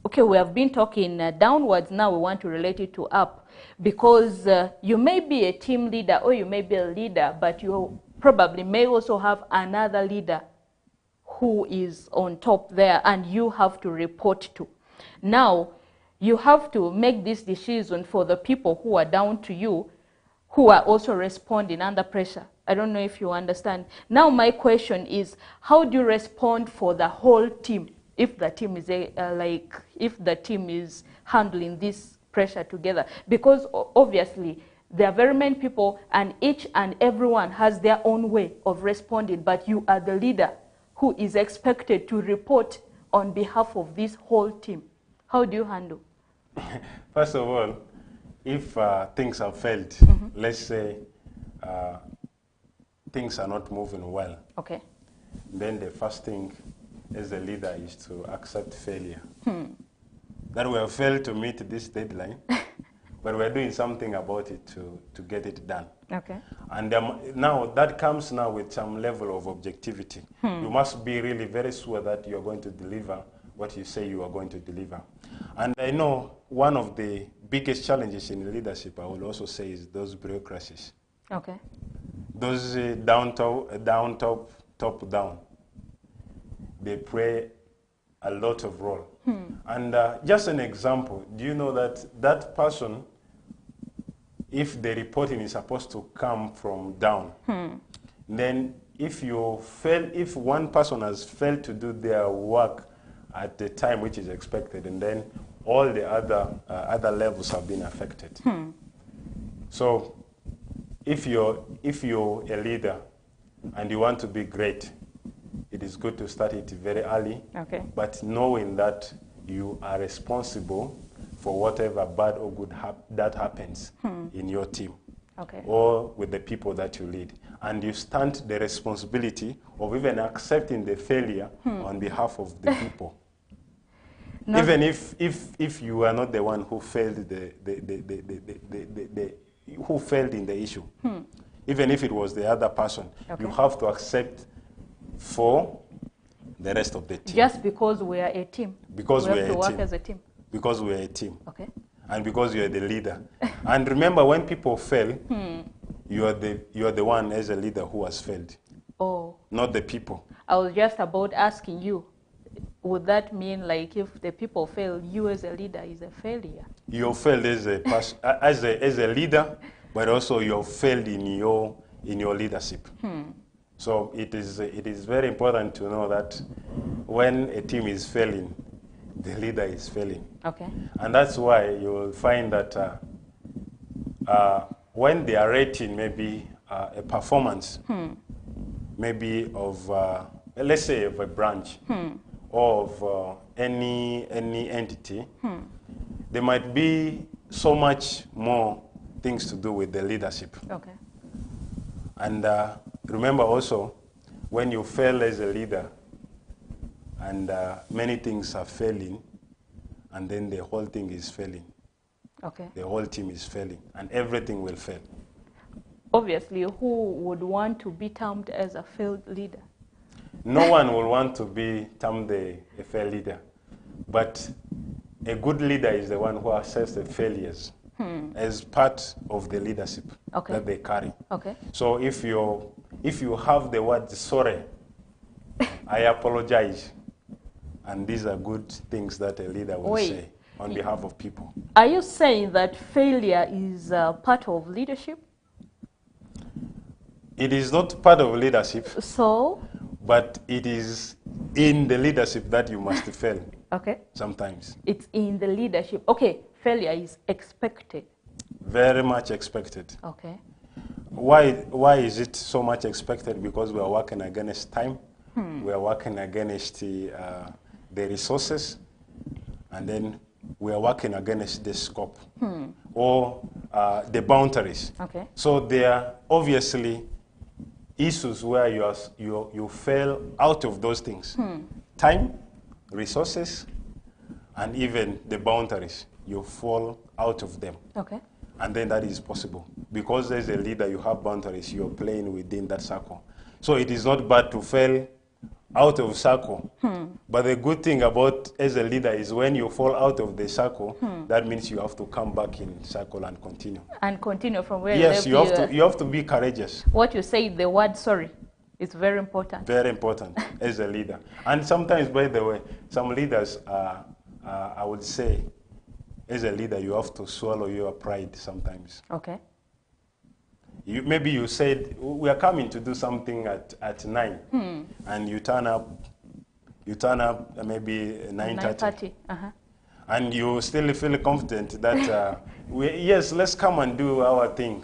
okay, we have been talking downwards, now we want to relate it to up. Because you may be a team leader or you may be a leader, but you probably may also have another leader who is on top there and you have to report to. Now, you have to make this decision for the people who are down to you, who are also responding under pressure. I don't know if you understand. Now my question is, how do you respond for the whole team if the team is if the team is handling this pressure together? Because obviously there are very many people and each and everyone has their own way of responding, but you are the leader who is expected to report on behalf of this whole team? How do you handle? First of all, if things have failed, let's say things are not moving well, Okay. then the first thing as a leader is to accept failure. That we have failed to meet this deadline, but we're doing something about it to get it done. Okay. And now that comes now with some level of objectivity. You must be really very sure that you're going to deliver what you say you are going to deliver. And I know one of the biggest challenges in leadership, I will also say, is those bureaucracies. Okay. Those top down. They play a lot of role. And just an example, do you know that that person, if the reporting is supposed to come from down, then if one person has failed to do their work at the time which is expected, and then all the other levels have been affected. So if you're a leader and you want to be great, it is good to start it very early, Okay. but knowing that you are responsible for whatever bad or good that happens in your team Okay. or with the people that you lead. And you stand the responsibility of even accepting the failure on behalf of the people. Not- Even if you are not the one who failed who failed in the issue, even if it was the other person, Okay. you have to accept for the rest of the team. Just because we are a team. Because we we have are to a work team. as a team. Because we are a team. Okay. And because you are the leader. And remember, when people fail, you are the one as a leader who has failed, Oh, not the people. I was just about asking you, would that mean like if the people fail, you as a leader is a failure? You have failed as a leader, but also you have failed in your leadership. So it is very important to know that when a team is failing, the leader is failing. Okay. And that's why you will find that when they are rating maybe a performance, maybe of, let's say, of a branch or of any entity, there might be so much more things to do with the leadership. Okay. And remember also, when you fail as a leader, and many things are failing, and then the whole thing is failing. Okay. The whole team is failing, and everything will fail. Obviously, who would want to be termed as a failed leader? No one will want to be termed a failed leader, but a good leader is the one who accepts the failures as part of the leadership Okay. that they carry. Okay. So if you have the word sorry, I apologize, and these are good things that a leader will Wait. say on behalf of people. Are you saying that failure is part of leadership? It is not part of leadership, So, but it is in the leadership that you must fail okay, sometimes. it's in the leadership. Okay, failure is expected. Very much expected. Okay. Why is it so much expected? Because we are working against time, we are working against the resources, and then we are working against the scope or the boundaries. Okay. So there are obviously issues where you fail out of those things. Time, resources, and even the boundaries. You fall out of them. Okay. And then that is possible. Because as a leader, you have boundaries. You're playing within that circle. So it is not bad to fail out of circle. But the good thing about as a leader is when you fall out of the circle, that means you have to come back in circle and continue. And continue from where Yes, you left. you have to be courageous. What you say, the word sorry, is very important. Very important as a leader. And sometimes, by the way, some leaders, I would say, as a leader, you have to swallow your pride sometimes. Okay. Maybe you said, we are coming to do something at 9, and you turn up maybe 9:30. 9:30. Uh-huh. And you still feel confident that, yes, let's come and do our thing.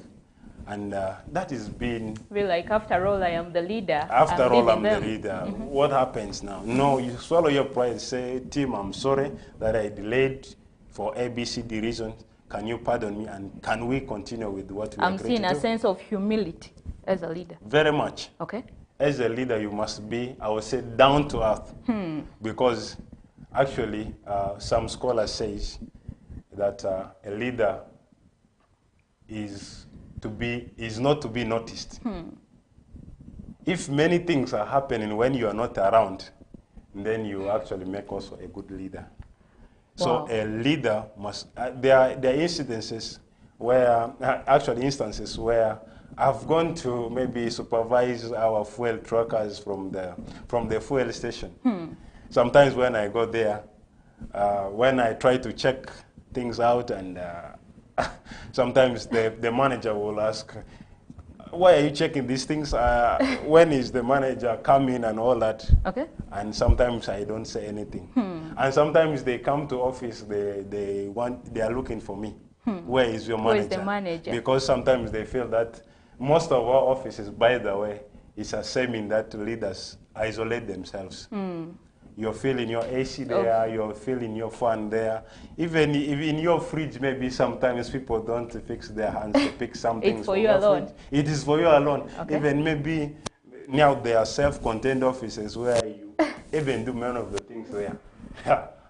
And that is being... Feel like, after all, I am the leader. After all, I'm the them. leader. What happens now? No, you swallow your pride and say, team, I'm sorry that I delayed for ABCD reasons. Can you pardon me? And can we continue with what we I'm agreed seeing to a do? sense of humility as a leader. Very much. Okay. As a leader, you must be, I would say, down to earth. Because actually, some scholars say that a leader is not to be noticed. If many things are happening when you are not around, then you actually make also a good leader. Wow. So a leader must, there are incidences where, actually instances where I've gone to maybe supervise our fuel truckers from the fuel station. Sometimes when I go there, when I try to check things out, and sometimes the manager will ask, why are you checking these things? When is the manager coming and all that? Okay. And sometimes I don't say anything. And sometimes they come to office, they are looking for me. Where is your manager? Where is the manager? Because sometimes they feel that most of our offices, by the way, is assuming that leaders isolate themselves. You're feeling your AC there, you're feeling your fan there. Even in your fridge, maybe sometimes people don't fix their hands to pick something. It's for you alone. It is for you alone. Okay. Even maybe now there are self-contained offices where you even do many of the things there.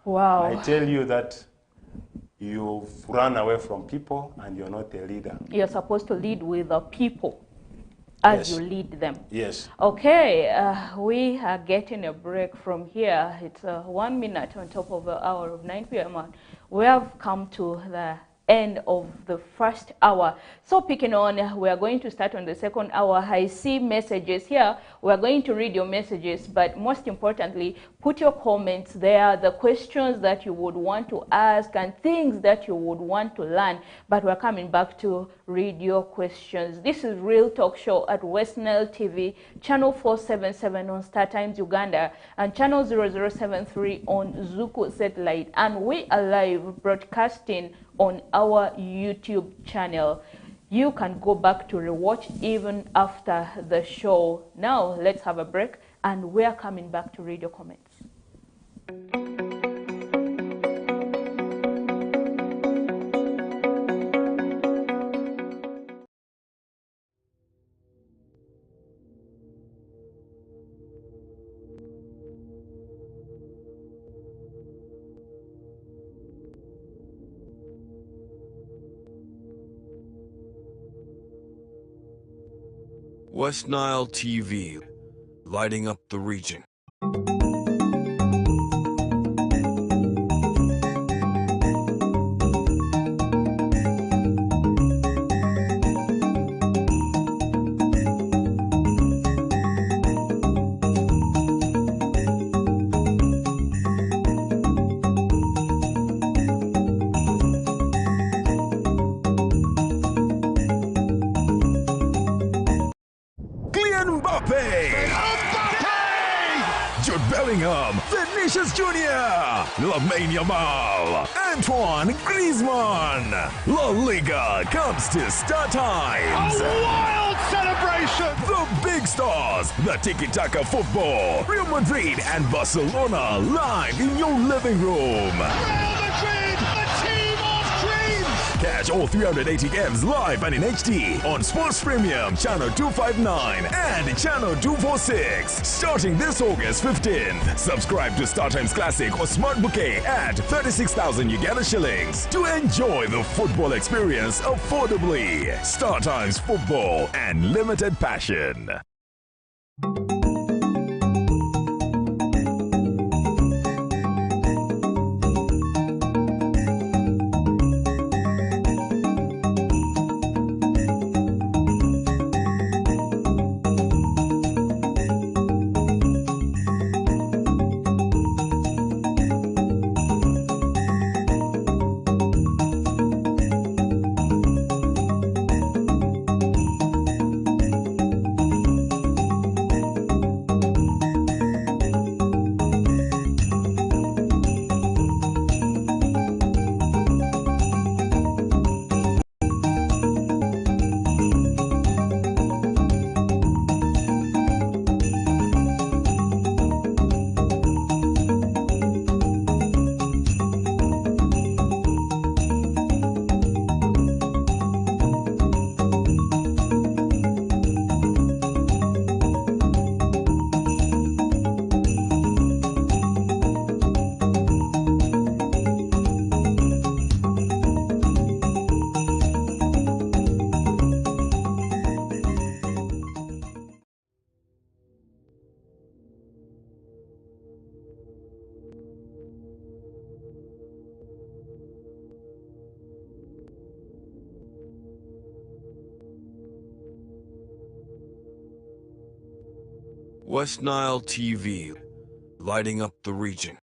Wow. I tell you that you've run away from people and you're not a leader. You're supposed to lead with the people as Yes. you lead them. Yes. Okay, we are getting a break from here. It's 1 minute on top of the hour of 9 p.m. We have come to the end of the first hour. So picking on, we are going to start on the second hour. I see messages here. We are going to read your messages, but most importantly, put your comments there, the questions that you would want to ask and things that you would want to learn. But we're coming back to read your questions. This is Real Talk Show at West Nile TV, channel 477 on Star Times Uganda, and channel 0073 on Zuku Satellite. And we are live broadcasting on our YouTube channel. You can go back to rewatch even after the show. Now let's have a break, and we're coming back to read your comments. West Nile TV, lighting up the region. Kylian Mbappe, Jude Bellingham, Vinicius Jr., Lamine Yamal, Antoine Griezmann. La Liga comes to Star Times. A wild celebration! The big stars, the tiki-taka football, Real Madrid and Barcelona live in your living room. Real Madrid, a team of dreams! Catch all 380 games live and in HD on Sports Premium, Channel 259 and Channel 246. Starting this August 15th. Subscribe to Star Times Classic or Smart Bouquet at 36,000 Uganda shillings to enjoy the football experience affordably. Star Times Football and Limited Passion. West Nile TV, lighting up the region.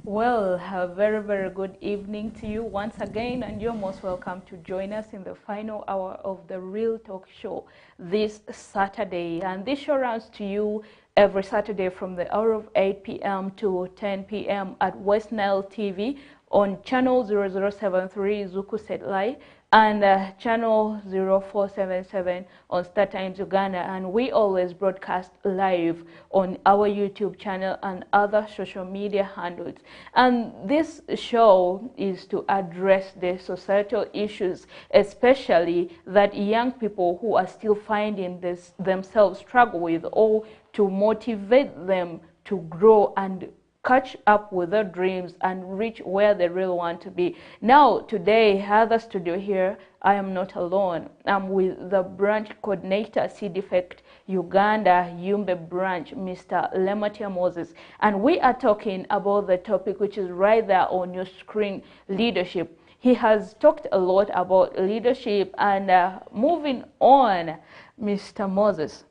Well, a very, very good evening to you once again, and you're most welcome to join us in the final hour of the Real Talk Show this Saturday. And this show runs to you every Saturday from the hour of 8 p.m. to 10 p.m. at West Nile TV on channel 0073 Zuku Satellite and channel 0477 on StarTimes Uganda, and we always broadcast live on our YouTube channel and other social media handles. And this show is to address the societal issues, especially that young people who are still finding themselves struggle with, or to motivate them to grow and catch up with their dreams and reach where they really want to be. Now, today, at the studio here, I am not alone. I'm with the branch coordinator, CDFECT Uganda Yumbe branch, Mr. Lematia Moses. And we are talking about the topic which is right there on your screen, leadership. He has talked a lot about leadership, and moving on, Mr. Moses.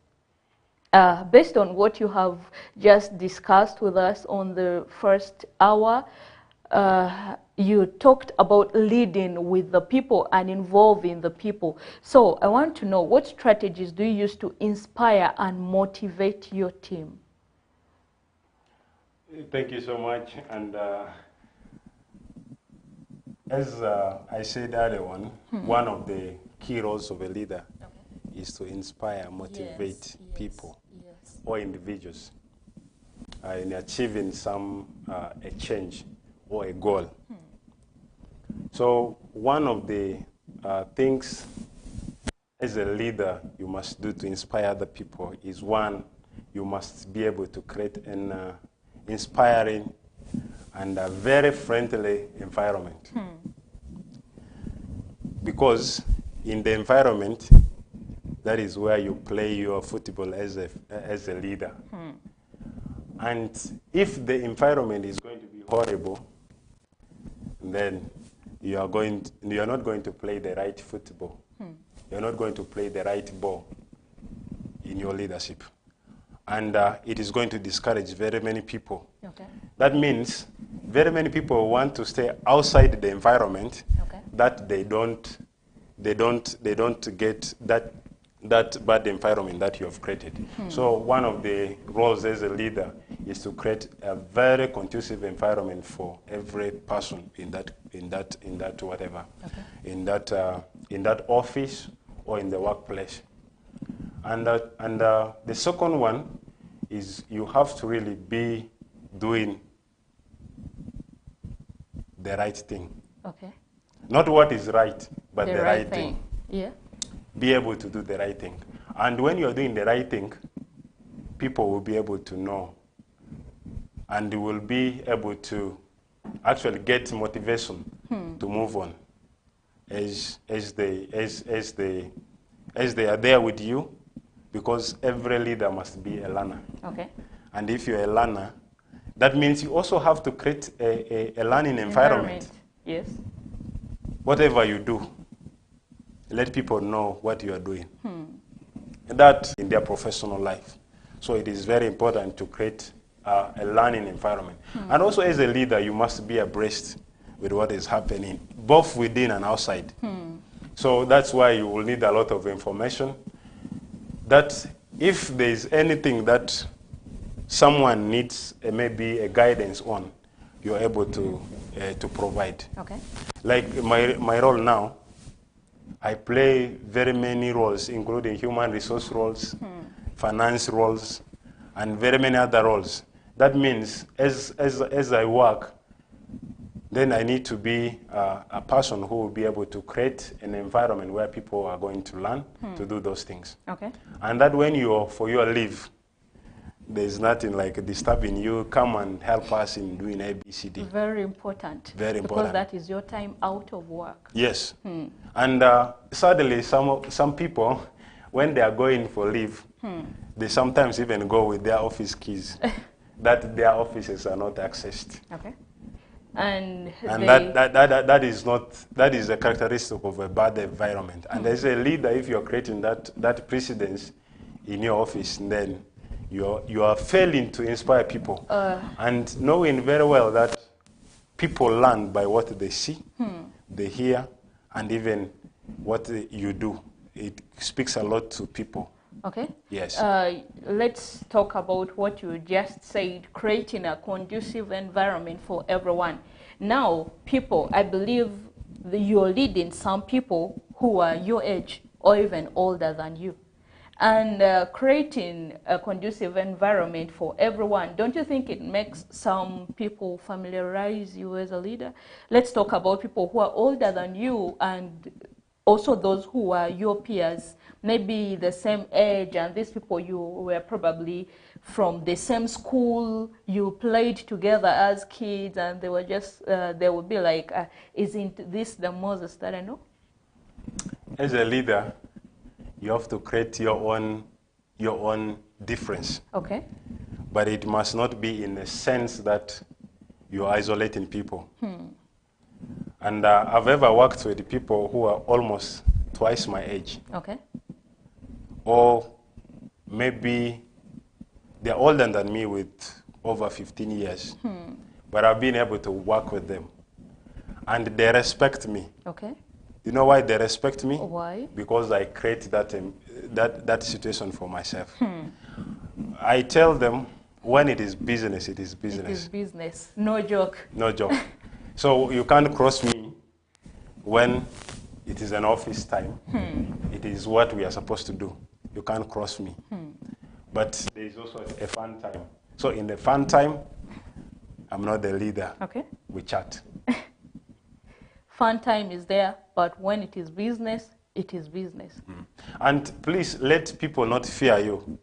Based on what you have just discussed with us on the first hour, you talked about leading with the people and involving the people. So I want to know, what strategies do you use to inspire and motivate your team? Thank you so much. And as I said earlier on, one of the key roles of a leader is to inspire, motivate people or individuals in achieving a change or a goal. So one of the things as a leader you must do to inspire other people is, one, you must be able to create an inspiring and a very friendly environment. Because in the environment, that is where you play your football as a leader. And if the environment is going to be horrible, then you are not going to play the right football. You're not going to play the right ball in your leadership. And it is going to discourage very many people. Okay. That means very many people want to stay outside the environment that they don't get that bad environment that you have created. So one of the roles as a leader is to create a very conducive environment for every person in that whatever, in that office or in the workplace. And the second one is, you have to really be doing the right thing. Okay. Not what is right, but the right thing. Yeah. Be able to do the right thing. And when you're doing the right thing, people will be able to know, and they will be able to actually get motivation to move on as they are there with you, because every leader must be a learner. Okay. And if you're a learner, that means you also have to create a learning environment. Yes. Whatever you do, let people know what you are doing. That in their professional life. So it is very important to create a learning environment. And also as a leader, you must be abreast with what is happening, both within and outside. So that's why you will need a lot of information, that if there is anything that someone needs maybe a guidance on, you're able to provide. Okay. Like my role now, I play very many roles, including human resource roles, finance roles, and very many other roles. That means as I work, then I need to be a person who will be able to create an environment where people are going to learn to do those things. Okay. And that when you're for your leave, there's nothing like disturbing you. Come and help us in doing ABCD. Very important. Very important. Because that is your time out of work. Yes. And sadly, some people, when they are going for leave, they sometimes even go with their office keys that their offices are not accessed. Okay. And that is a characteristic of a bad environment. And as a leader, if you're creating that precedence in your office, then you are failing to inspire people. And knowing very well that people learn by what they see, they hear, and even what you do. It speaks a lot to people. Okay. Yes. Let's talk about what you just said, creating a conducive environment for everyone. Now, people, I believe you're leading some people who are your age or even older than you. And creating a conducive environment for everyone, don't you think it makes some people familiarize you as a leader? Let's talk about people who are older than you and also those who are your peers, maybe the same age, and these people you were probably from the same school, you played together as kids, and they were just, they would be like, isn't this the Moses that I know? As a leader, you have to create your own difference. Okay. But it must not be in a sense that you're isolating people. And I've ever worked with people who are almost twice my age. Okay. Or maybe they're older than me with over 15 years. But I've been able to work with them. And they respect me. Okay. You know why they respect me? Why? Because I create that situation for myself. I tell them when it is business, it is business. It is business. No joke. No joke. So you can't cross me when it is an office time. It is what we are supposed to do. You can't cross me. But there is also a fun time. So in the fun time, I'm not the leader. Okay. We chat. Fun time is there, but when it is business, it is business. And please let people not fear you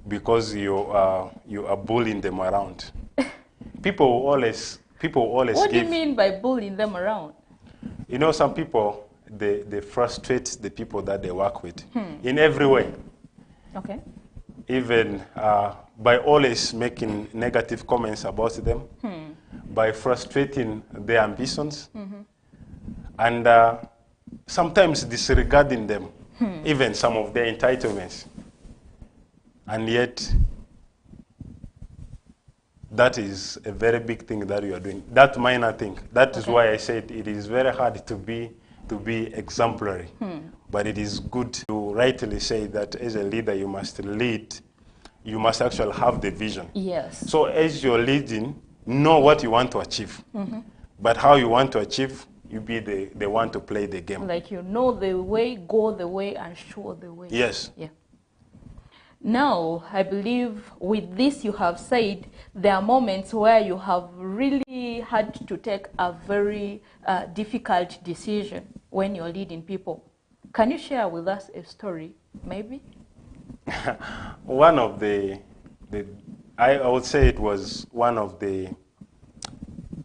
because you are bullying them around. People always What do you give. mean by bullying them around? You know, some people, they frustrate the people that they work with in every way. Okay. Even by always making negative comments about them, by frustrating their ambitions, and sometimes disregarding them, even some of their entitlements. And yet, that is a very big thing that you are doing. That minor thing. That is why I said it is very hard to be exemplary. But it is good to rightly say that as a leader, you must lead. You must actually have the vision. Yes. So as you're leading, know what you want to achieve. But how you want to achieve, you be the one to play the game. Like you know the way, go the way, and show the way. Yes. Yeah. Now, I believe with this you have said there are moments where you have really had to take a very difficult decision when you're leading people. Can you share with us a story, maybe? One of I would say it was one of the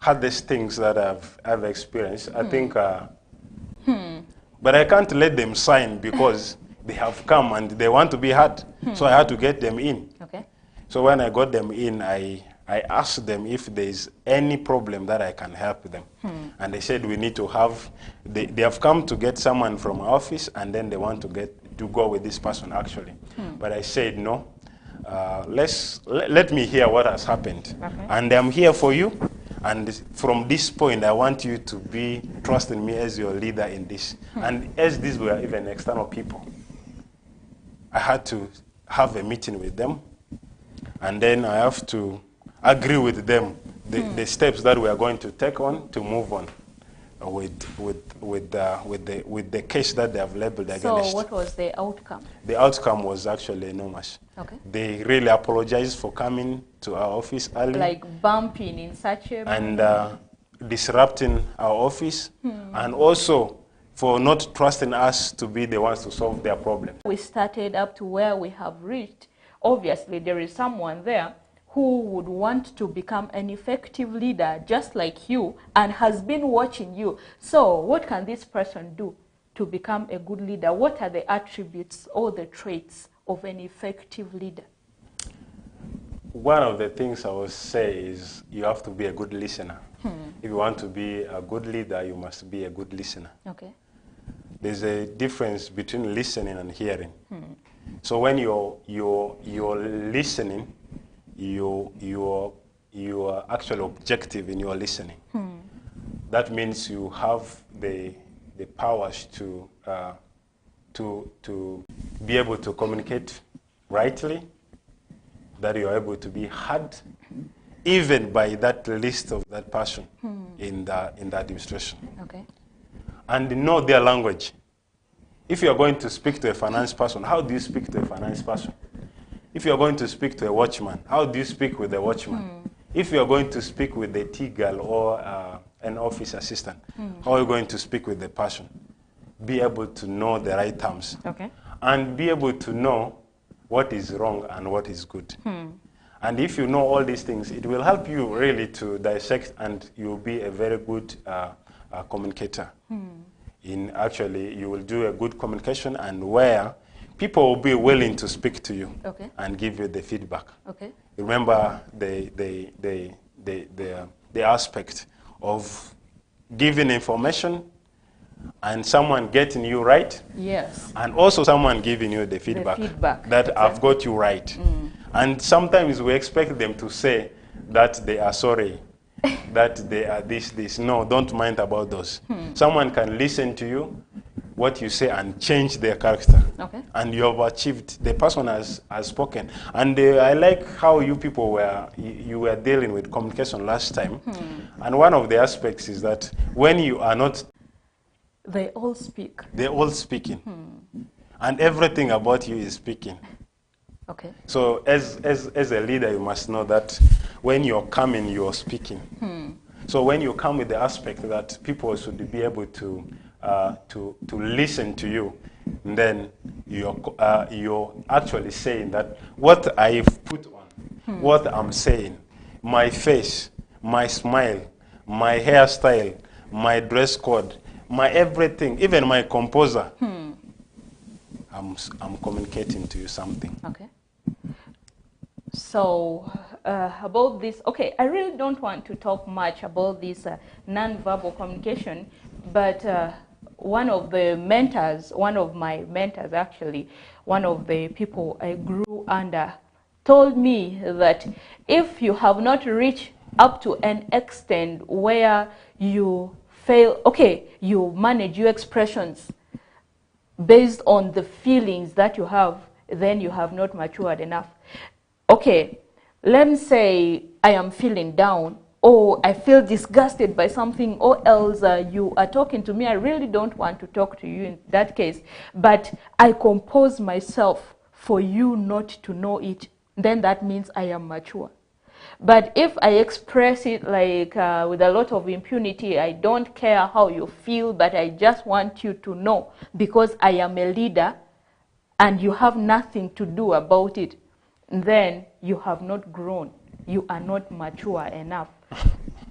hardest things that I've experienced. I think, but I can't let them sign because they have come and they want to be heard. So I had to get them in. Okay. So when I got them in, I asked them if there is any problem that I can help them. And they said we need to have, they have come to get someone from our office and then they want to go with this person actually. But I said no, let me hear what has happened. Okay. And I'm here for you. And from this point, I want you to be trusting me as your leader in this. And as these were even external people, I had to have a meeting with them, and then I have to agree with them the steps that we are going to take on to move on with the case that they have labeled against. So what was the outcome? The outcome was actually enormous. Okay. They really apologized for coming to our office early. Like bumping in such a And disrupting our office, and also for not trusting us to be the ones to solve their problem. We started up to where we have reached. Obviously, there is someone there who would want to become an effective leader just like you and has been watching you. So what can this person do to become a good leader? What are the attributes or the traits of an effective leader? one of the things I would say is you have to be a good listener. If you want to be a good leader, you must be a good listener. Okay. There's a difference between listening and hearing. So when you're listening, you are actually objective in your listening. That means you have the powers to be able to communicate rightly, that you are able to be heard, even by that list of that person in the administration. Okay. And know their language. If you are going to speak to a finance person, how do you speak to a finance person? If you are going to speak to a watchman, how do you speak with the watchman? If you are going to speak with the tea girl or an office assistant, how are you going to speak with the person? Be able to know the right terms. Okay. And be able to know what is wrong and what is good. And if you know all these things, it will help you really to dissect, and you'll be a very good communicator. In actually, you will do a good communication, and where people will be willing to speak to you and give you the feedback. Okay. Remember the aspect of giving information and someone getting you right. Yes. And also someone giving you the feedback, that I've got you right. And sometimes we expect them to say that they are sorry, that they are this. No, don't mind about those. Someone can listen to you, what you say, and change their character. Okay. And you have achieved, the person has spoken. And I like how you people you were dealing with communication last time. And one of the aspects is that when you are not... They all speak. They're all speaking. And everything about you is speaking. Okay. So as a leader, you must know that when you're coming, you're speaking. So when you come with the aspect that people should be able to listen to you, then you're actually saying that what I've put on, what I'm saying, my face, my smile, my hairstyle, my dress code, my everything, even my composer, I'm communicating to you something. Okay. So about this, okay, I really don't want to talk much about this non-verbal communication, but one of my mentors actually, one of the people I grew under, told me that if you have not reached up to an extent where you fail, okay, you manage your expressions based on the feelings that you have, then you have not matured enough. Okay, let's say I am feeling down, or I feel disgusted by something, or else you are talking to me. I really don't want to talk to you in that case, but I compose myself for you not to know it. Then that means I am mature. But if I express it like with a lot of impunity, I don't care how you feel, but I just want you to know because I am a leader and you have nothing to do about it, then you have not grown. You are not mature enough.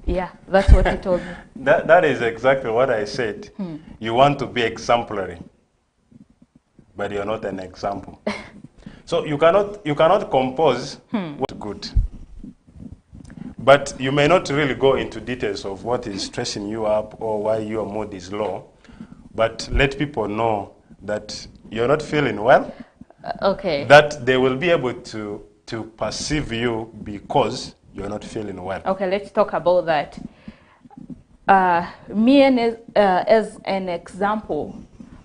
Yeah, that's what he told me. That is exactly what I said. You want to be exemplary, but you're not an example. So you cannot compose what's good. But you may not really go into details of what is stressing you up or why your mood is low, but let people know that you're not feeling well. Okay. That they will be able to perceive you because you're not feeling well. Okay, let's talk about that. Me as an example,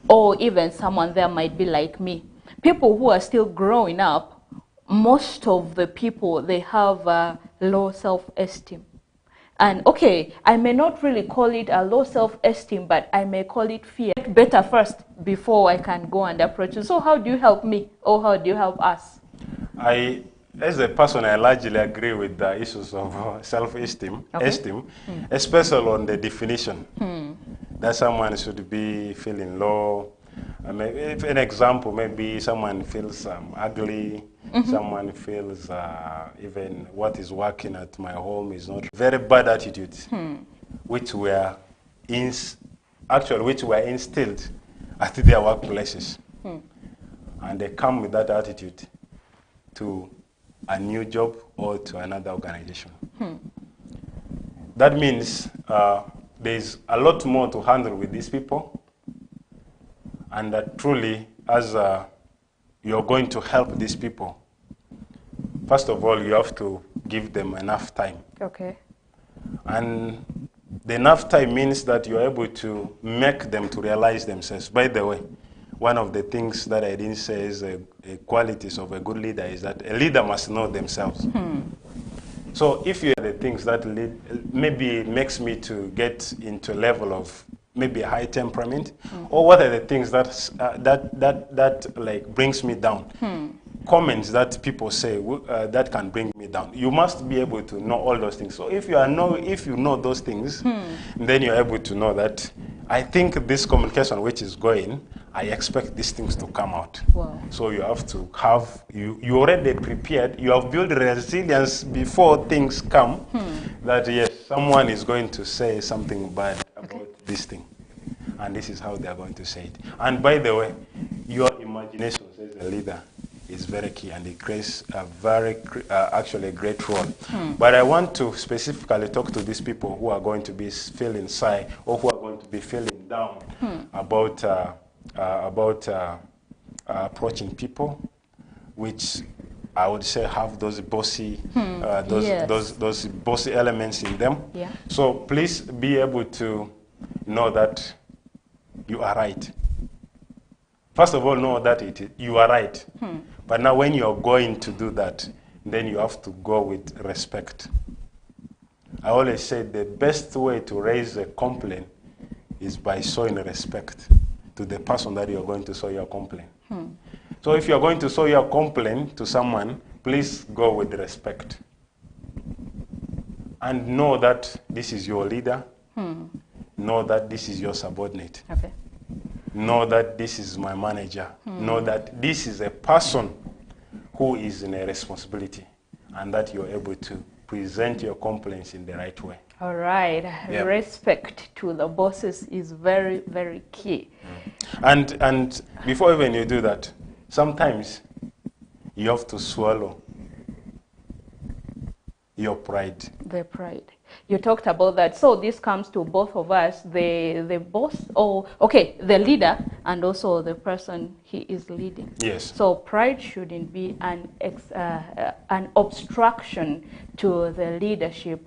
or even someone there might be like me. People who are still growing up, most of the people, they have low self-esteem. And okay, I may not really call it a low self-esteem, but I may call it fear. Better first before I can go and approach you. So how do you help me, or how do you help us? As a person, I largely agree with the issues of self-esteem, especially on the definition that someone should be feeling low. If an example, maybe someone feels ugly, someone feels even what is working at my home is not very bad attitudes, which were instilled at their workplaces, and they come with that attitude to a new job or to another organization. That means there's a lot more to handle with these people, and that truly, as you're going to help these people, first of all, you have to give them enough time. Okay. And the enough time means that you're able to make them to realize themselves. By the way, one of the things that I didn't say is qualities of a good leader is that a leader must know themselves. So if you have the things that maybe makes me to get into a level of maybe a high temperament, or what are the things that like brings me down? Comments that people say that can bring me down. You must be able to know all those things. So if you know those things, then you're able to know that I think this communication which is going, I expect these things to come out. Wow. So you have to have, you already prepared, you have built resilience before things come, that yes, someone is going to say something bad about this thing. And this is how they are going to say it. And by the way, your imagination as a leader is very key, and it plays a very, actually a great role. But I want to specifically talk to these people who are going to be feeling shy or who are going to be feeling down about approaching people, which I would say have those bossy, those bossy elements in them. Yeah. So please be able to know that you are right. First of all, know that you are right. But now when you're going to do that, then you have to go with respect. I always say the best way to raise a complaint is by showing respect to the person that you're going to show your complaint. So if you're going to show your complaint to someone, please go with respect. And know that this is your leader. Know that this is your subordinate. Okay. Know that this is my manager. Know that this is a person who is in a responsibility, and that you're able to present your complaints in the right way. All right. Yep. Respect to the bosses is very, very key. And before even you do that, sometimes you have to swallow your pride. The pride. You talked about that. So this comes to both of us, the boss, the leader, and also the person he is leading. Yes. So pride shouldn't be an obstruction to the leadership,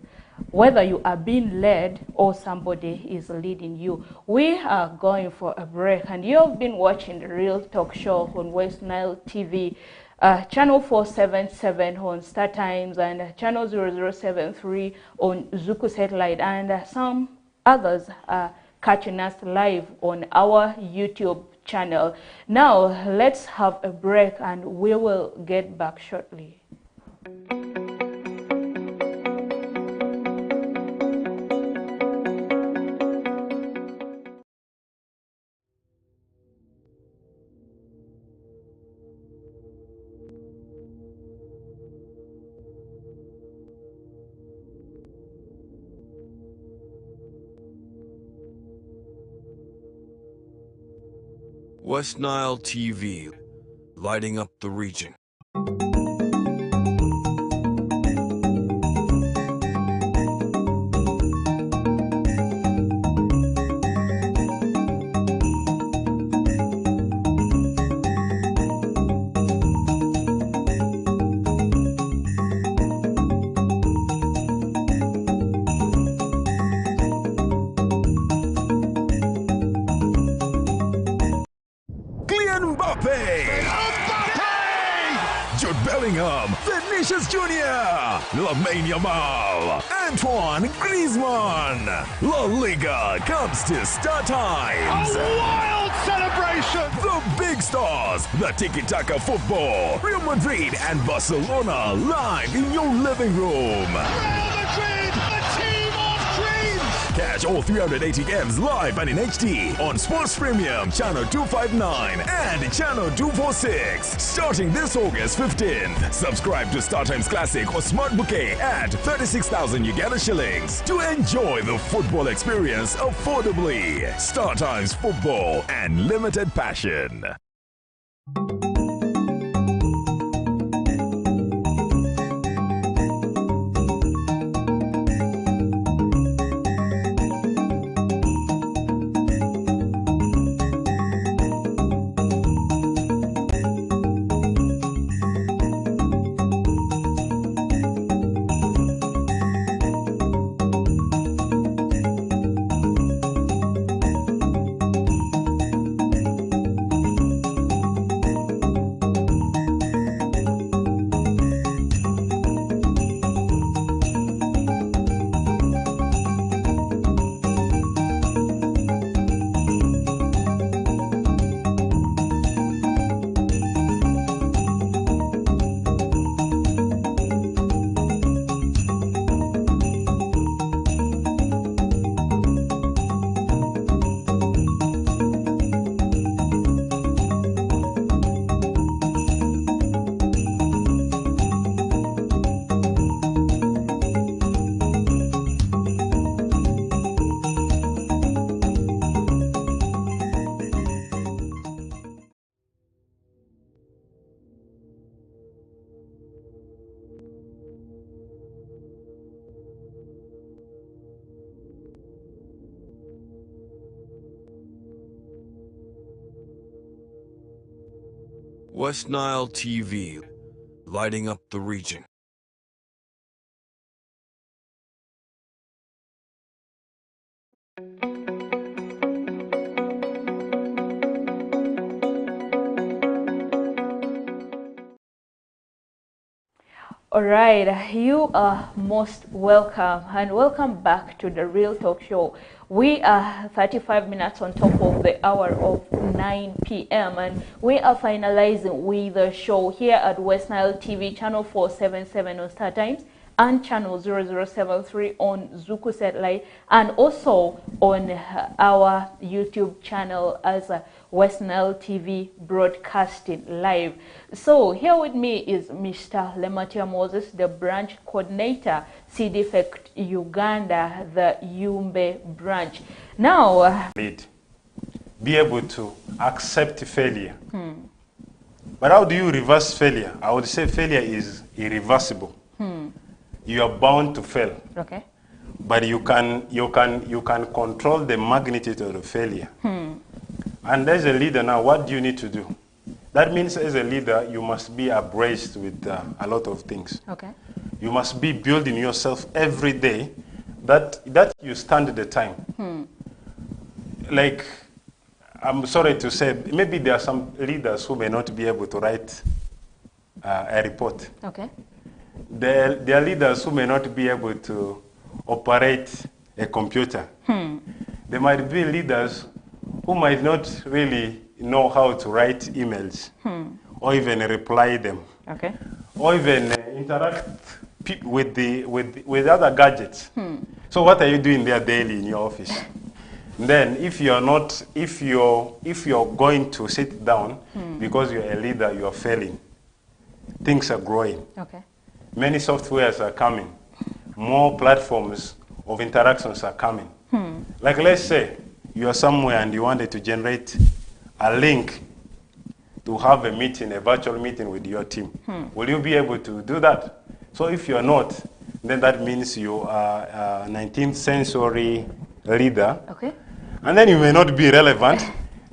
whether you are being led or somebody is leading you. We are going for a break, and you've been watching the Real Talk Show on West Nile TV. Channel 477 on Star Times, and channel 0073 on Zuku Satellite, and some others are catching us live on our YouTube channel. Now let's have a break, and we will get back shortly. West Nile TV, lighting up the region. Jude Bellingham, Vinicius Jr., Lamine Yamal, Antoine Griezmann. La Liga comes to Star Times. A wild celebration! The big stars, the tiki-taka football, Real Madrid and Barcelona live in your living room. Real Madrid, a team of dreams! Catch all 380 games live and in HD on Sports Premium, Channel 259 and Channel 246. Starting this August 15th. Subscribe to StarTimes Classic or Smart Bouquet at 36,000 Uganda shillings to enjoy the football experience affordably. StarTimes Football and limited passion. West Nile TV, lighting up the region. All right, you are most welcome and welcome back to the Real Talk Show. We are 35 minutes on top of the hour of 9 p.m. and we are finalizing with the show here at West Nile TV channel 477 on Star Times and channel 0073 on Zuku Satellite and also on our YouTube channel as West Nile TV Broadcasting Live. So here with me is Mr. Lematia Moses, the branch coordinator, CDFECT Uganda, the Yumbe branch. Now, be able to accept failure. But how do you reverse failure? I would say failure is irreversible. You are bound to fail. Okay. But you can control the magnitude of the failure. And as a leader now, what do you need to do? That means as a leader, you must be abreast with a lot of things. Okay. You must be building yourself every day that you stand the time. Like, I'm sorry to say, maybe there are some leaders who may not be able to write a report. Okay. There are leaders who may not be able to operate a computer. There might be leaders who might not really know how to write emails or even reply them. Okay. Or even interact with other gadgets. So what are you doing there daily in your office? Then if you're going to sit down because you're a leader, you're failing. Things are growing. Okay. Many softwares are coming. More platforms of interactions are coming. Like let's say you are somewhere and you wanted to generate a link to have a meeting, a virtual meeting with your team. Will you be able to do that? So if you're not, then that means you are a 19th century leader. Okay. And then you may not be relevant.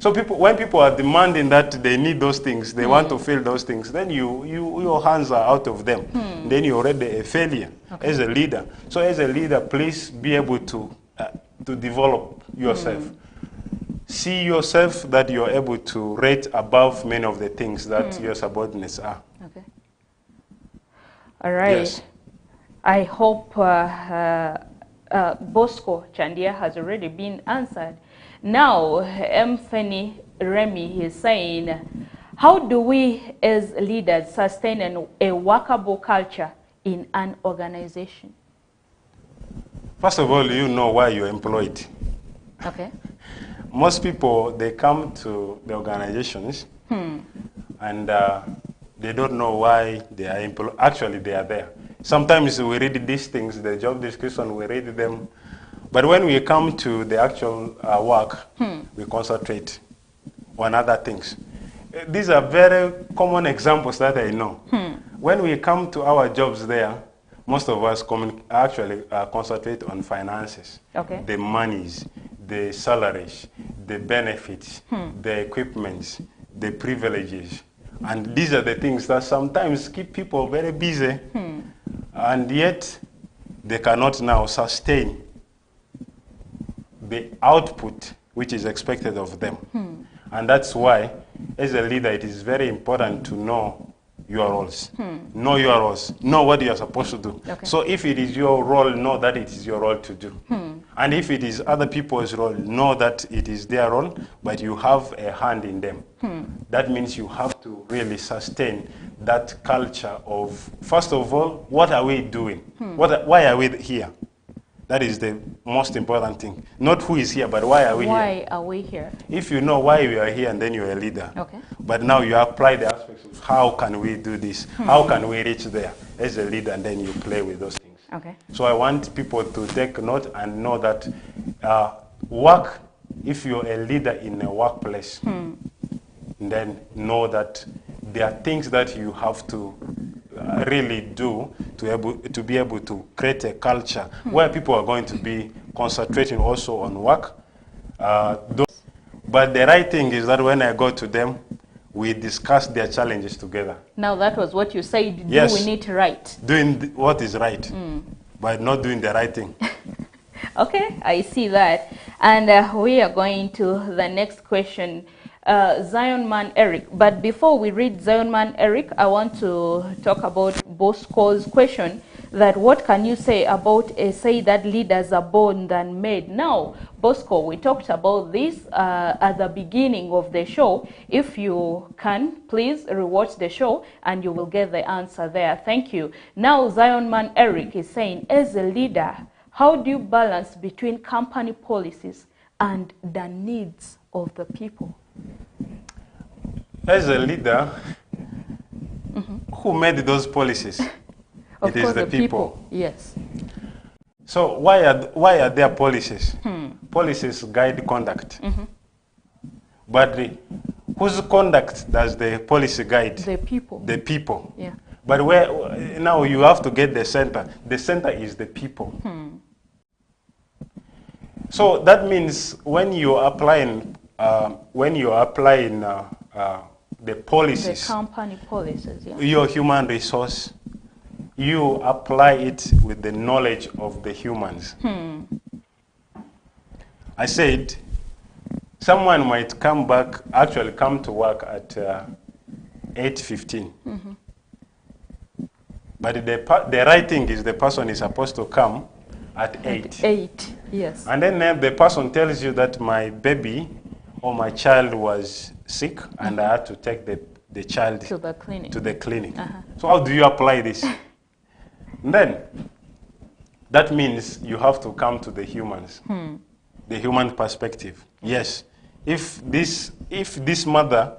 So when people are demanding that they need those things, they want to fill those things, then your hands are out of them. Then you're already a failure as a leader. So as a leader, please be able to develop yourself. See yourself that you're able to rate above many of the things that your subordinates are. Okay. All right. Yes. I hope Bosco Chandia has already been answered. Now, Mfeni Remy is saying, how do we as leaders sustain a workable culture in an organization? First of all, you know why you're employed. Okay. Most people, they come to the organizations and they don't know why they are employed. Actually, they are there. Sometimes we read these things, the job description, we read them. But when we come to the actual work, we concentrate on other things. These are very common examples that I know. When we come to our jobs there, most of us actually concentrate on finances, the monies, the salaries, the benefits, the equipments, the privileges. And these are the things that sometimes keep people very busy, and yet they cannot now sustain the output which is expected of them. And that's why, as a leader, it is very important to know your roles. Know your roles. Know what you are supposed to do. Okay. So if it is your role, know that it is your role to do. And if it is other people's role, know that it is their role, but you have a hand in them. That means you have to really sustain that culture of, first of all, what are we doing? Why are we here? That is the most important thing. Not who is here, but why are we here? Why are we here? If you know why we are here, and then you're a leader. Okay. But now you apply the aspects of how can we do this? How can we reach there as a leader, and then you play with those things. Okay. So I want people to take note and know that work, if you're a leader in a workplace, then know that there are things that you have to really do to be able to create a culture where people are going to be concentrating also on work. But the right thing is that when I go to them, we discuss their challenges together. Now that was what you said, Yes. doing it right. Doing what is right, but not doing the right thing. Okay, I see that. And we are going to the next question. Zion Man Eric. But before we read Zion Man Eric, I want to talk about Bosco's question that what can you say about say that leaders are born than made? Now, Bosco, we talked about this at the beginning of the show. If you can, please rewatch the show and you will get the answer there. Thank you. Now, Zion Man Eric is saying, as a leader, how do you balance between company policies and the needs of the people? As a leader, who made those policies? Of It course, is the people. Yes. So why are there policies? Policies guide conduct. But whose conduct does the policy guide? The people. The people. Yeah. But where now you have to get the center. The center is the people. So that means when you're applying the policies, The company policies, yeah. your human resource, you apply it with the knowledge of the humans. I said, someone might come to work at 8:15. But the right thing is the person is supposed to come at 8. 8, yes. And then the person tells you that my baby or my child was sick and I had to take the child To the clinic. to the clinic. So how do you apply this? Then that means you have to come to the humans, the human perspective. Yes, if this mother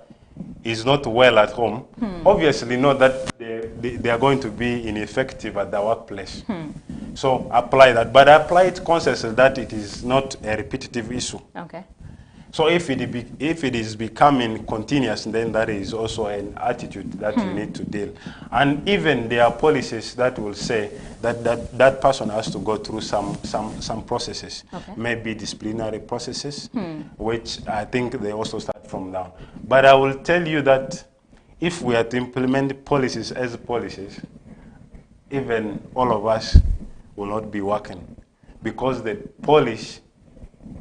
is not well at home, obviously know that they are going to be ineffective at the workplace. So apply that, but apply it consciously that it is not a repetitive issue. Okay. So if it is becoming continuous, then that is also an attitude that you need to deal. And even there are policies that will say that person has to go through some processes, maybe disciplinary processes, which I think they also start from down. But I will tell you that if we are to implement policies as policies, even all of us will not be working, because the polish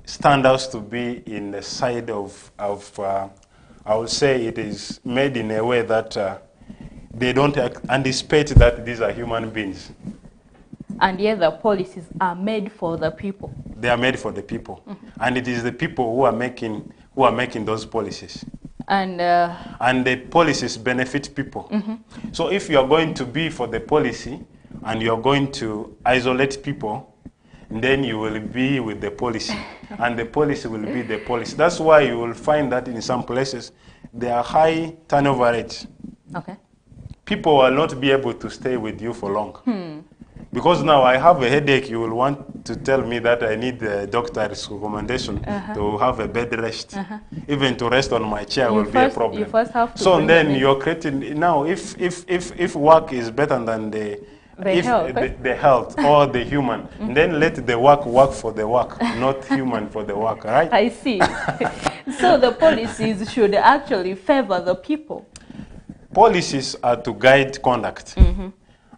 stand out to be in the side of I would say it is made in a way that they don't anticipate that these are human beings. And yet the policies are made for the people. They are made for the people, and it is the people who are making those policies. And the policies benefit people. So if you are going to be for the policy and you are going to isolate people, then you will be with the policy, and the policy will be the policy. That's why you will find that in some places there are high turnover rates. okay. People will not be able to stay with you for long. Because now I have a headache, you will want to tell me that I need the doctor's recommendation to have a bed rest. Even to rest on my chair will be a problem. You first have to So bring then them in. you're creating, now if work is better than the health or the human, then let the work for the work, not human for the work, right? I see. So the policies should actually favor the people. Policies are to guide conduct.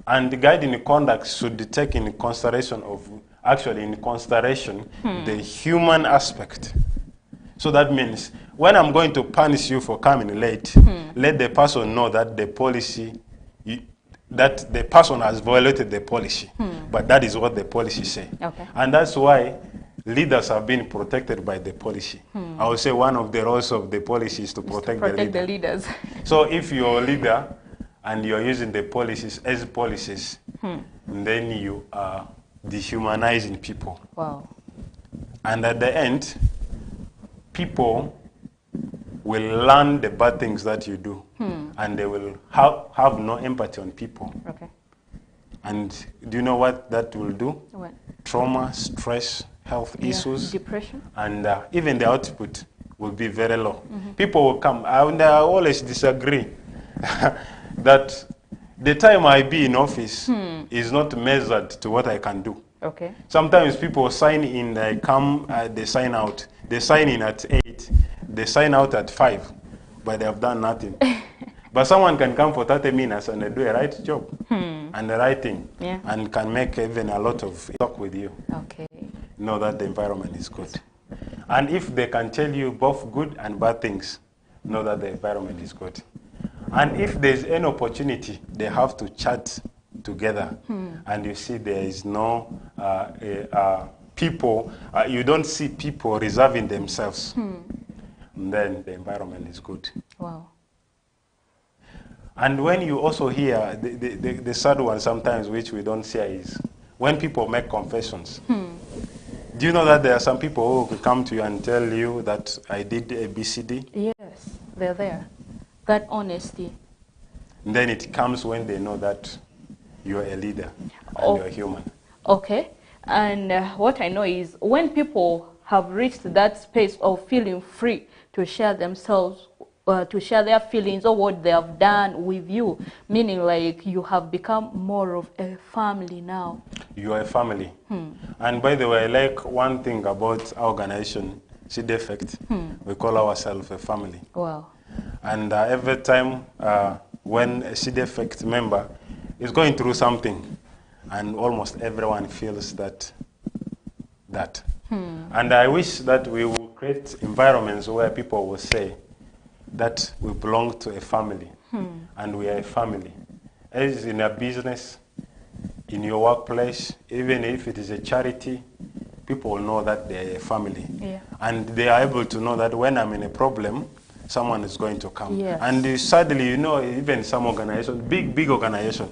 And the guiding conduct should take in consideration the human aspect. So that means when I'm going to punish you for coming late, let the person know that the policy, that the person has violated the policy. But that is what the policy say. Okay. And that's why leaders have been protected by the policy. I would say one of the roles of the policy is to protect the leader. The leaders. So if you're a leader and you're using the policies as policies, then you are dehumanizing people. Wow. And at the end, people will learn the bad things that you do, and they will have no empathy on people. Okay. And do you know what that will do? What? Trauma, stress, health issues, Depression. and even the output will be very low. People will come, and I always disagree that the time I be in office is not measured to what I can do. Okay. Sometimes people sign in, they come, they sign out. They sign in at 8, they sign out at 5. but they have done nothing. But someone can come for 30 minutes and do a right job and the right thing, Yeah. and can make even a lot of talk with you. Okay. Know that the environment is good. And if they can tell you both good and bad things, know that the environment is good. And if there's any opportunity, they have to chat together. And you see there is no people, you don't see people reserving themselves. And then the environment is good. Wow. And when you also hear, the sad one sometimes, which we don't say, is when people make confessions. Do you know that there are some people who will come to you and tell you that I did ABCD? Yes, they're there. That honesty. And then it comes when they know that you're a leader and you're human. Okay. And what I know is when people have reached that space of feeling free to share themselves, to share their feelings or what they have done with you, meaning like you have become more of a family now. You are a family. And by the way, I like one thing about our organization, Seed Effect. We call ourselves a family. Wow. And every time when a Seed Effect member is going through something, and almost everyone feels that. And I wish that we will create environments where people will say that we belong to a family, and we are a family. As in a business, in your workplace, even if it is a charity, people will know that they are a family. Yeah. And they are able to know that when I'm in a problem, someone is going to come. Yes. And sadly, you know, even some organizations, big organizations,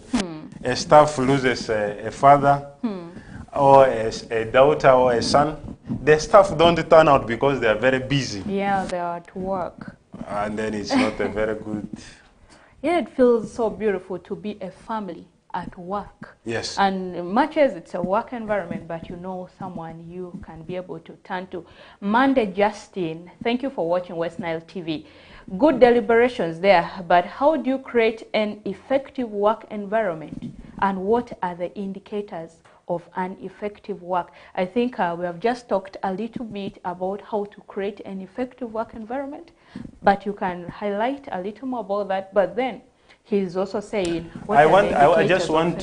a staff loses a father or a daughter or a son, the staff don't turn out because they are very busy. Yeah, they are at work. And then it's not a very good... Yeah, it feels so beautiful to be a family at work. Yes. And much as it's a work environment, but you know someone you can be able to turn to. Monday Justin, thank you for watching West Nile TV. Good deliberations there, but how do you create an effective work environment? And what are the indicators of an effective work? I think we have just talked a little bit about how to create an effective work environment, but you can highlight a little more about that. But then he's also saying, I just want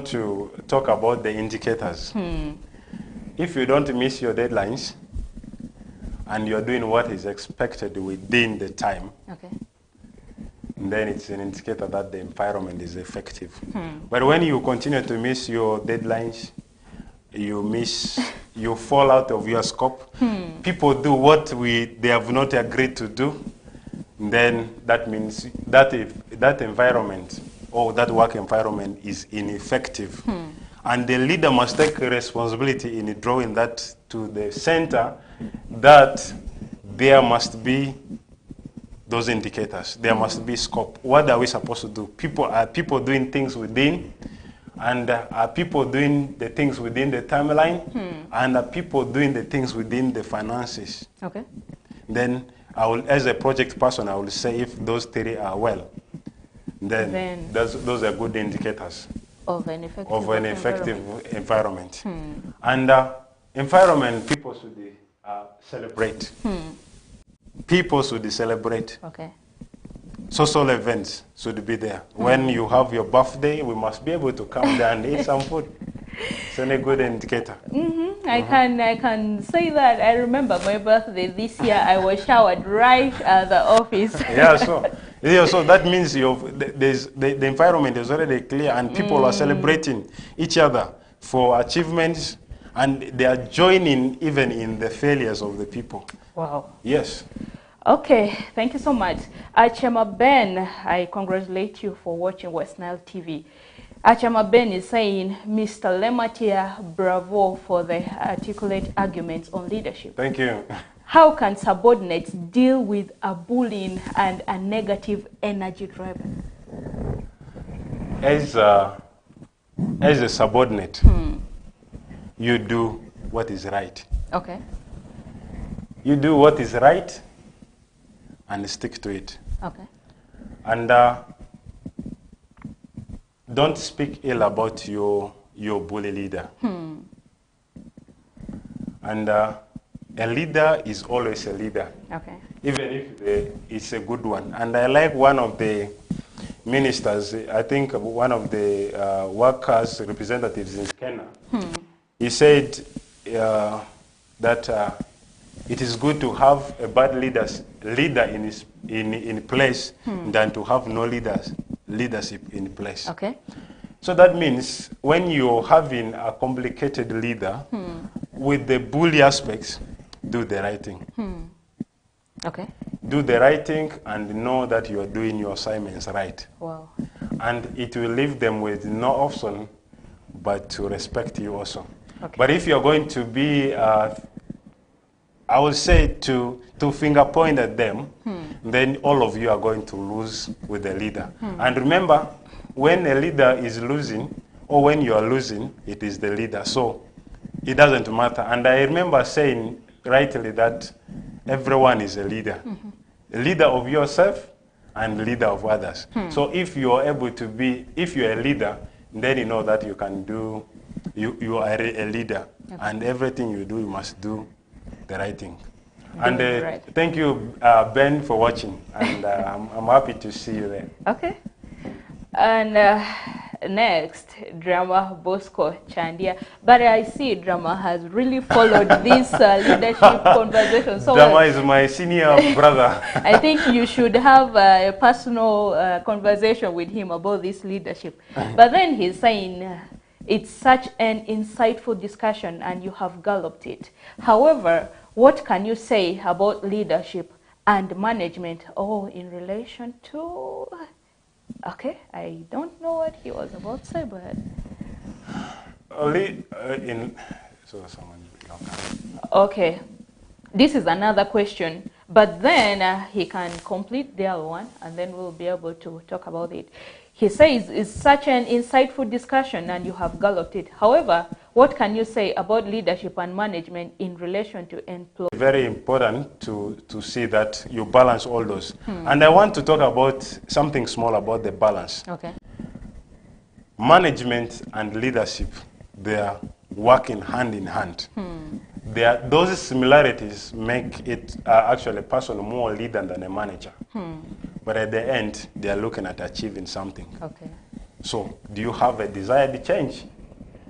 to talk about the indicators. If you don't miss your deadlines and you're doing what is expected within the time, okay, then it's an indicator that the environment is effective. But when you continue to miss your deadlines, you fall out of your scope, people do what they have not agreed to do, then that means that that environment or that work environment is ineffective. And the leader must take responsibility in drawing that to the center, that there must be those indicators. There must be scope. What are we supposed to do? Are people doing things within? And are people doing the things within the timeline? And are people doing the things within the finances? okay, Then as a project person, I will say if those three are well, then those are good indicators of an effective, environment. And environment, people should celebrate. People should celebrate. okay. Social events should be there. When you have your birthday, we must be able to come there and eat some food. It's a good indicator. I can say that I remember my birthday this year. I was showered right at the office. So that means the environment is already clear, and people are celebrating each other for achievements, and they are joining even in the failures of the people. Wow. Yes. Okay, thank you so much. Achema Ben, I congratulate you for watching West Nile TV. Achema Ben is saying, Mr. Lematia, bravo for the articulate arguments on leadership. Thank you. How can subordinates deal with a bullying and a negative energy driver? As a subordinate, you do what is right. Okay. You do what is right and stick to it. Okay. And don't speak ill about your bully leader. And a leader is always a leader. Okay. even if it's a good one. And I like one of the ministers, I think one of the workers representatives in Kenya, he said that it is good to have a bad leader in place than to have no leadership in place. Okay. So that means when you're having a complicated leader with the bully aspects, do the right thing. Okay. Do the right thing and know that you are doing your assignments right. Wow. And it will leave them with no option but to respect you also. Okay. But if you're going to be, I would say to finger point at them, then all of you are going to lose with the leader. And remember, when a leader is losing, or when you are losing, it is the leader. So it doesn't matter. And I remember saying rightly that everyone is a leader. A leader of yourself and leader of others. So if you are able to be, if you're a leader, then you know that you can do, you are a leader. Okay. And everything you do, you must do the right thing. And right. Thank you, Ben, for watching. And I'm happy to see you there. Okay. And next, Drama Bosco Chandia. But I see Drama has really followed this leadership conversation. So Drama is my senior brother. I think you should have a personal conversation with him about this leadership. But then he's saying it's such an insightful discussion and you have galloped it. However, what can you say about leadership and management? Oh, in relation to... Okay, I don't know what he was about to say, but... Okay, this is another question, but then he can complete the other one, and then we'll be able to talk about it. He says it's such an insightful discussion, and you have galloped it. However, what can you say about leadership and management in relation to employees? Very important to see that you balance all those. And I want to talk about something small about the balance. Okay. Management and leadership, they are working hand in hand. Those similarities make it actually a person more leader than a manager. But at the end, they are looking at achieving something. Okay. So, do you have a desired change?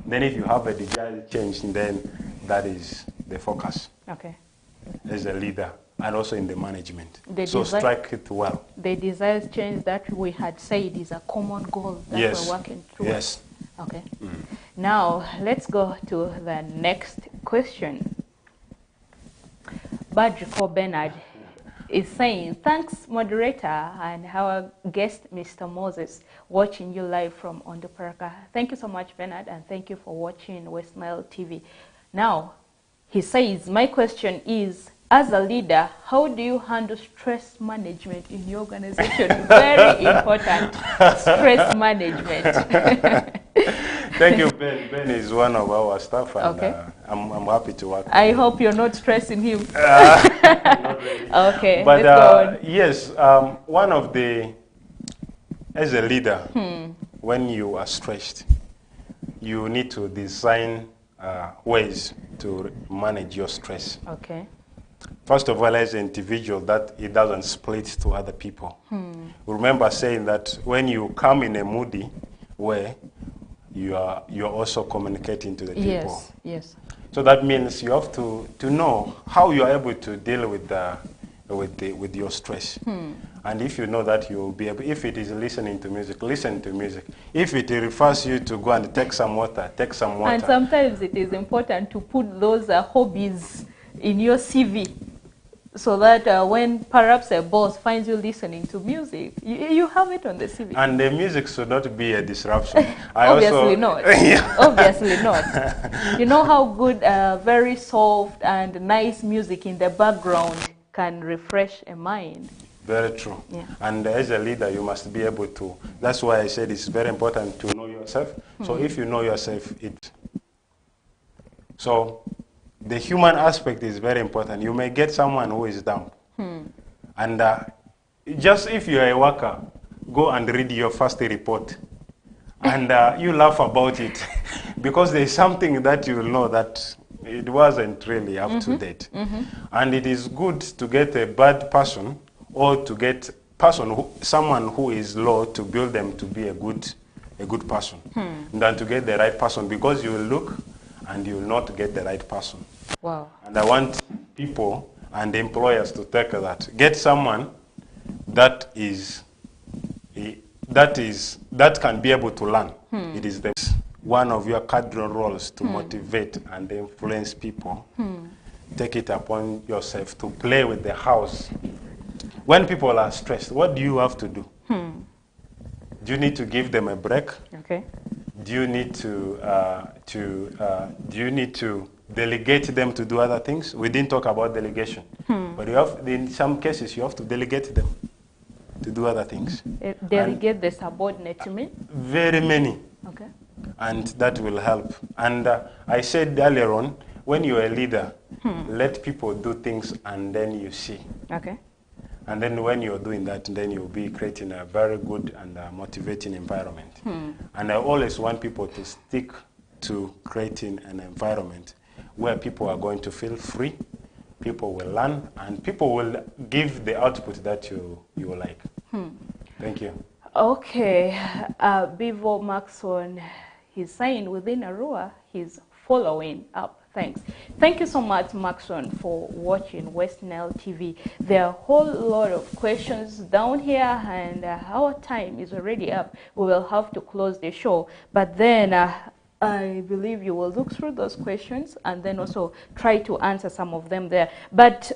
Then if you have a desired change, then that is the focus. Okay. As a leader and also in the management. So strike it well. The desired change that we had said is a common goal that we're working through. Yes. Okay. Now, let's go to the next question. Badriko Bernard is saying, thanks, moderator, and our guest, Mr. Moses, watching you live from Onduparaka. Thank you so much, Bernard, and thank you for watching West Nile TV. Now, he says, my question is, as a leader, how do you handle stress management in your organization? Very important, stress management. Thank you, Ben. Ben is one of our staff, and okay. I'm happy to work with I him. hope you're not stressing him. Not really. Okay, but let's go on. yes, one of the, as a leader, when you are stressed, you need to design ways to manage your stress. Okay. First of all, as an individual, that it doesn't split to other people. Remember saying that when you come in a moody way, you're also communicating to the people. Yes, yes. So that means you have to know how you are able to deal with your stress. And if you know that you'll be able, if it is listening to music, listen to music. If it refers you to go and take some water, take some water. And sometimes it is important to put those hobbies in your CV, so that when perhaps a boss finds you listening to music, you have it on the CV. And the music should not be a disruption. Obviously not. Obviously not. You know how good very soft and nice music in the background can refresh a mind. Very true. Yeah. And as a leader, you must be able to. That's why I said it's very important to know yourself. So if you know yourself, so the human aspect is very important. You may get someone who is down. And just if you're a worker, go and read your first report. And you laugh about it. Because there's something that you will know that it wasn't really up to date. And it is good to get a bad person or to get someone who is low to build them to be a good person than to get the right person, because you will look and you will not get the right person. Wow. And I want people and employers to take that. Get someone that can be able to learn. It is one of your cardinal roles to motivate and influence people. Take it upon yourself to play with the house. When people are stressed, what do you have to do? Do you need to give them a break? Okay. Do you need to delegate them to do other things? We didn't talk about delegation, but in some cases you have to delegate them to do other things. Delegate the subordinate, you mean? Very many. Okay. And that will help. And I said earlier on, when you're a leader, let people do things and then you see. Okay. And then when you're doing that, then you'll be creating a very good and motivating environment. And I always want people to stick to creating an environment where people are going to feel free, people will learn, and people will give the output that you like. Thank you. Okay, Bevo Maxon, he's saying within Arua, he's following up. Thanks. Thank you so much, Maxon, for watching West Nile TV. There are a whole lot of questions down here, and our time is already up. We will have to close the show. But then I believe you will look through those questions and then also try to answer some of them there. But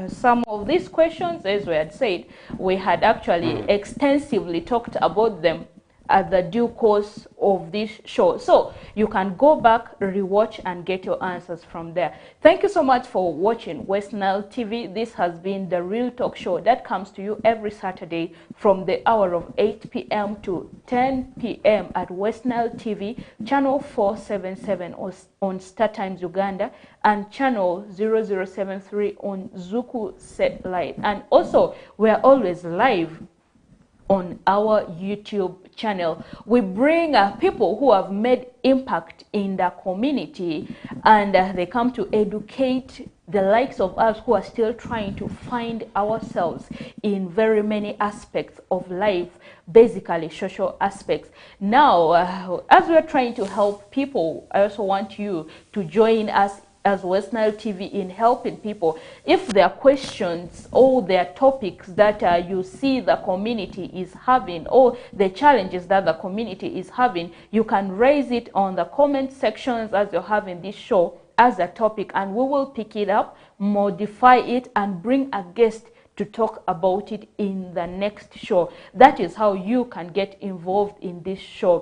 some of these questions, as we had said, we had actually extensively talked about them at the due course of this show. So you can go back, rewatch, and get your answers from there. Thank you so much for watching West Nile TV. This has been the Real Talk Show that comes to you every Saturday from the hour of 8 p.m. to 10 p.m. at West Nile TV, channel 477 on StarTimes Uganda, and channel 0073 on Zuku Satellite. And also, we're always live on our YouTube channel. We bring people who have made impact in the community, and they come to educate the likes of us who are still trying to find ourselves in very many aspects of life, basically social aspects. Now, as we're trying to help people, I also want you to join us as West Nile TV in helping people. If there are questions or there are topics that you see the community is having, or the challenges that the community is having, you can raise it on the comment sections as you're having this show as a topic, and we will pick it up, modify it, and bring a guest to talk about it in the next show. That is how you can get involved in this show.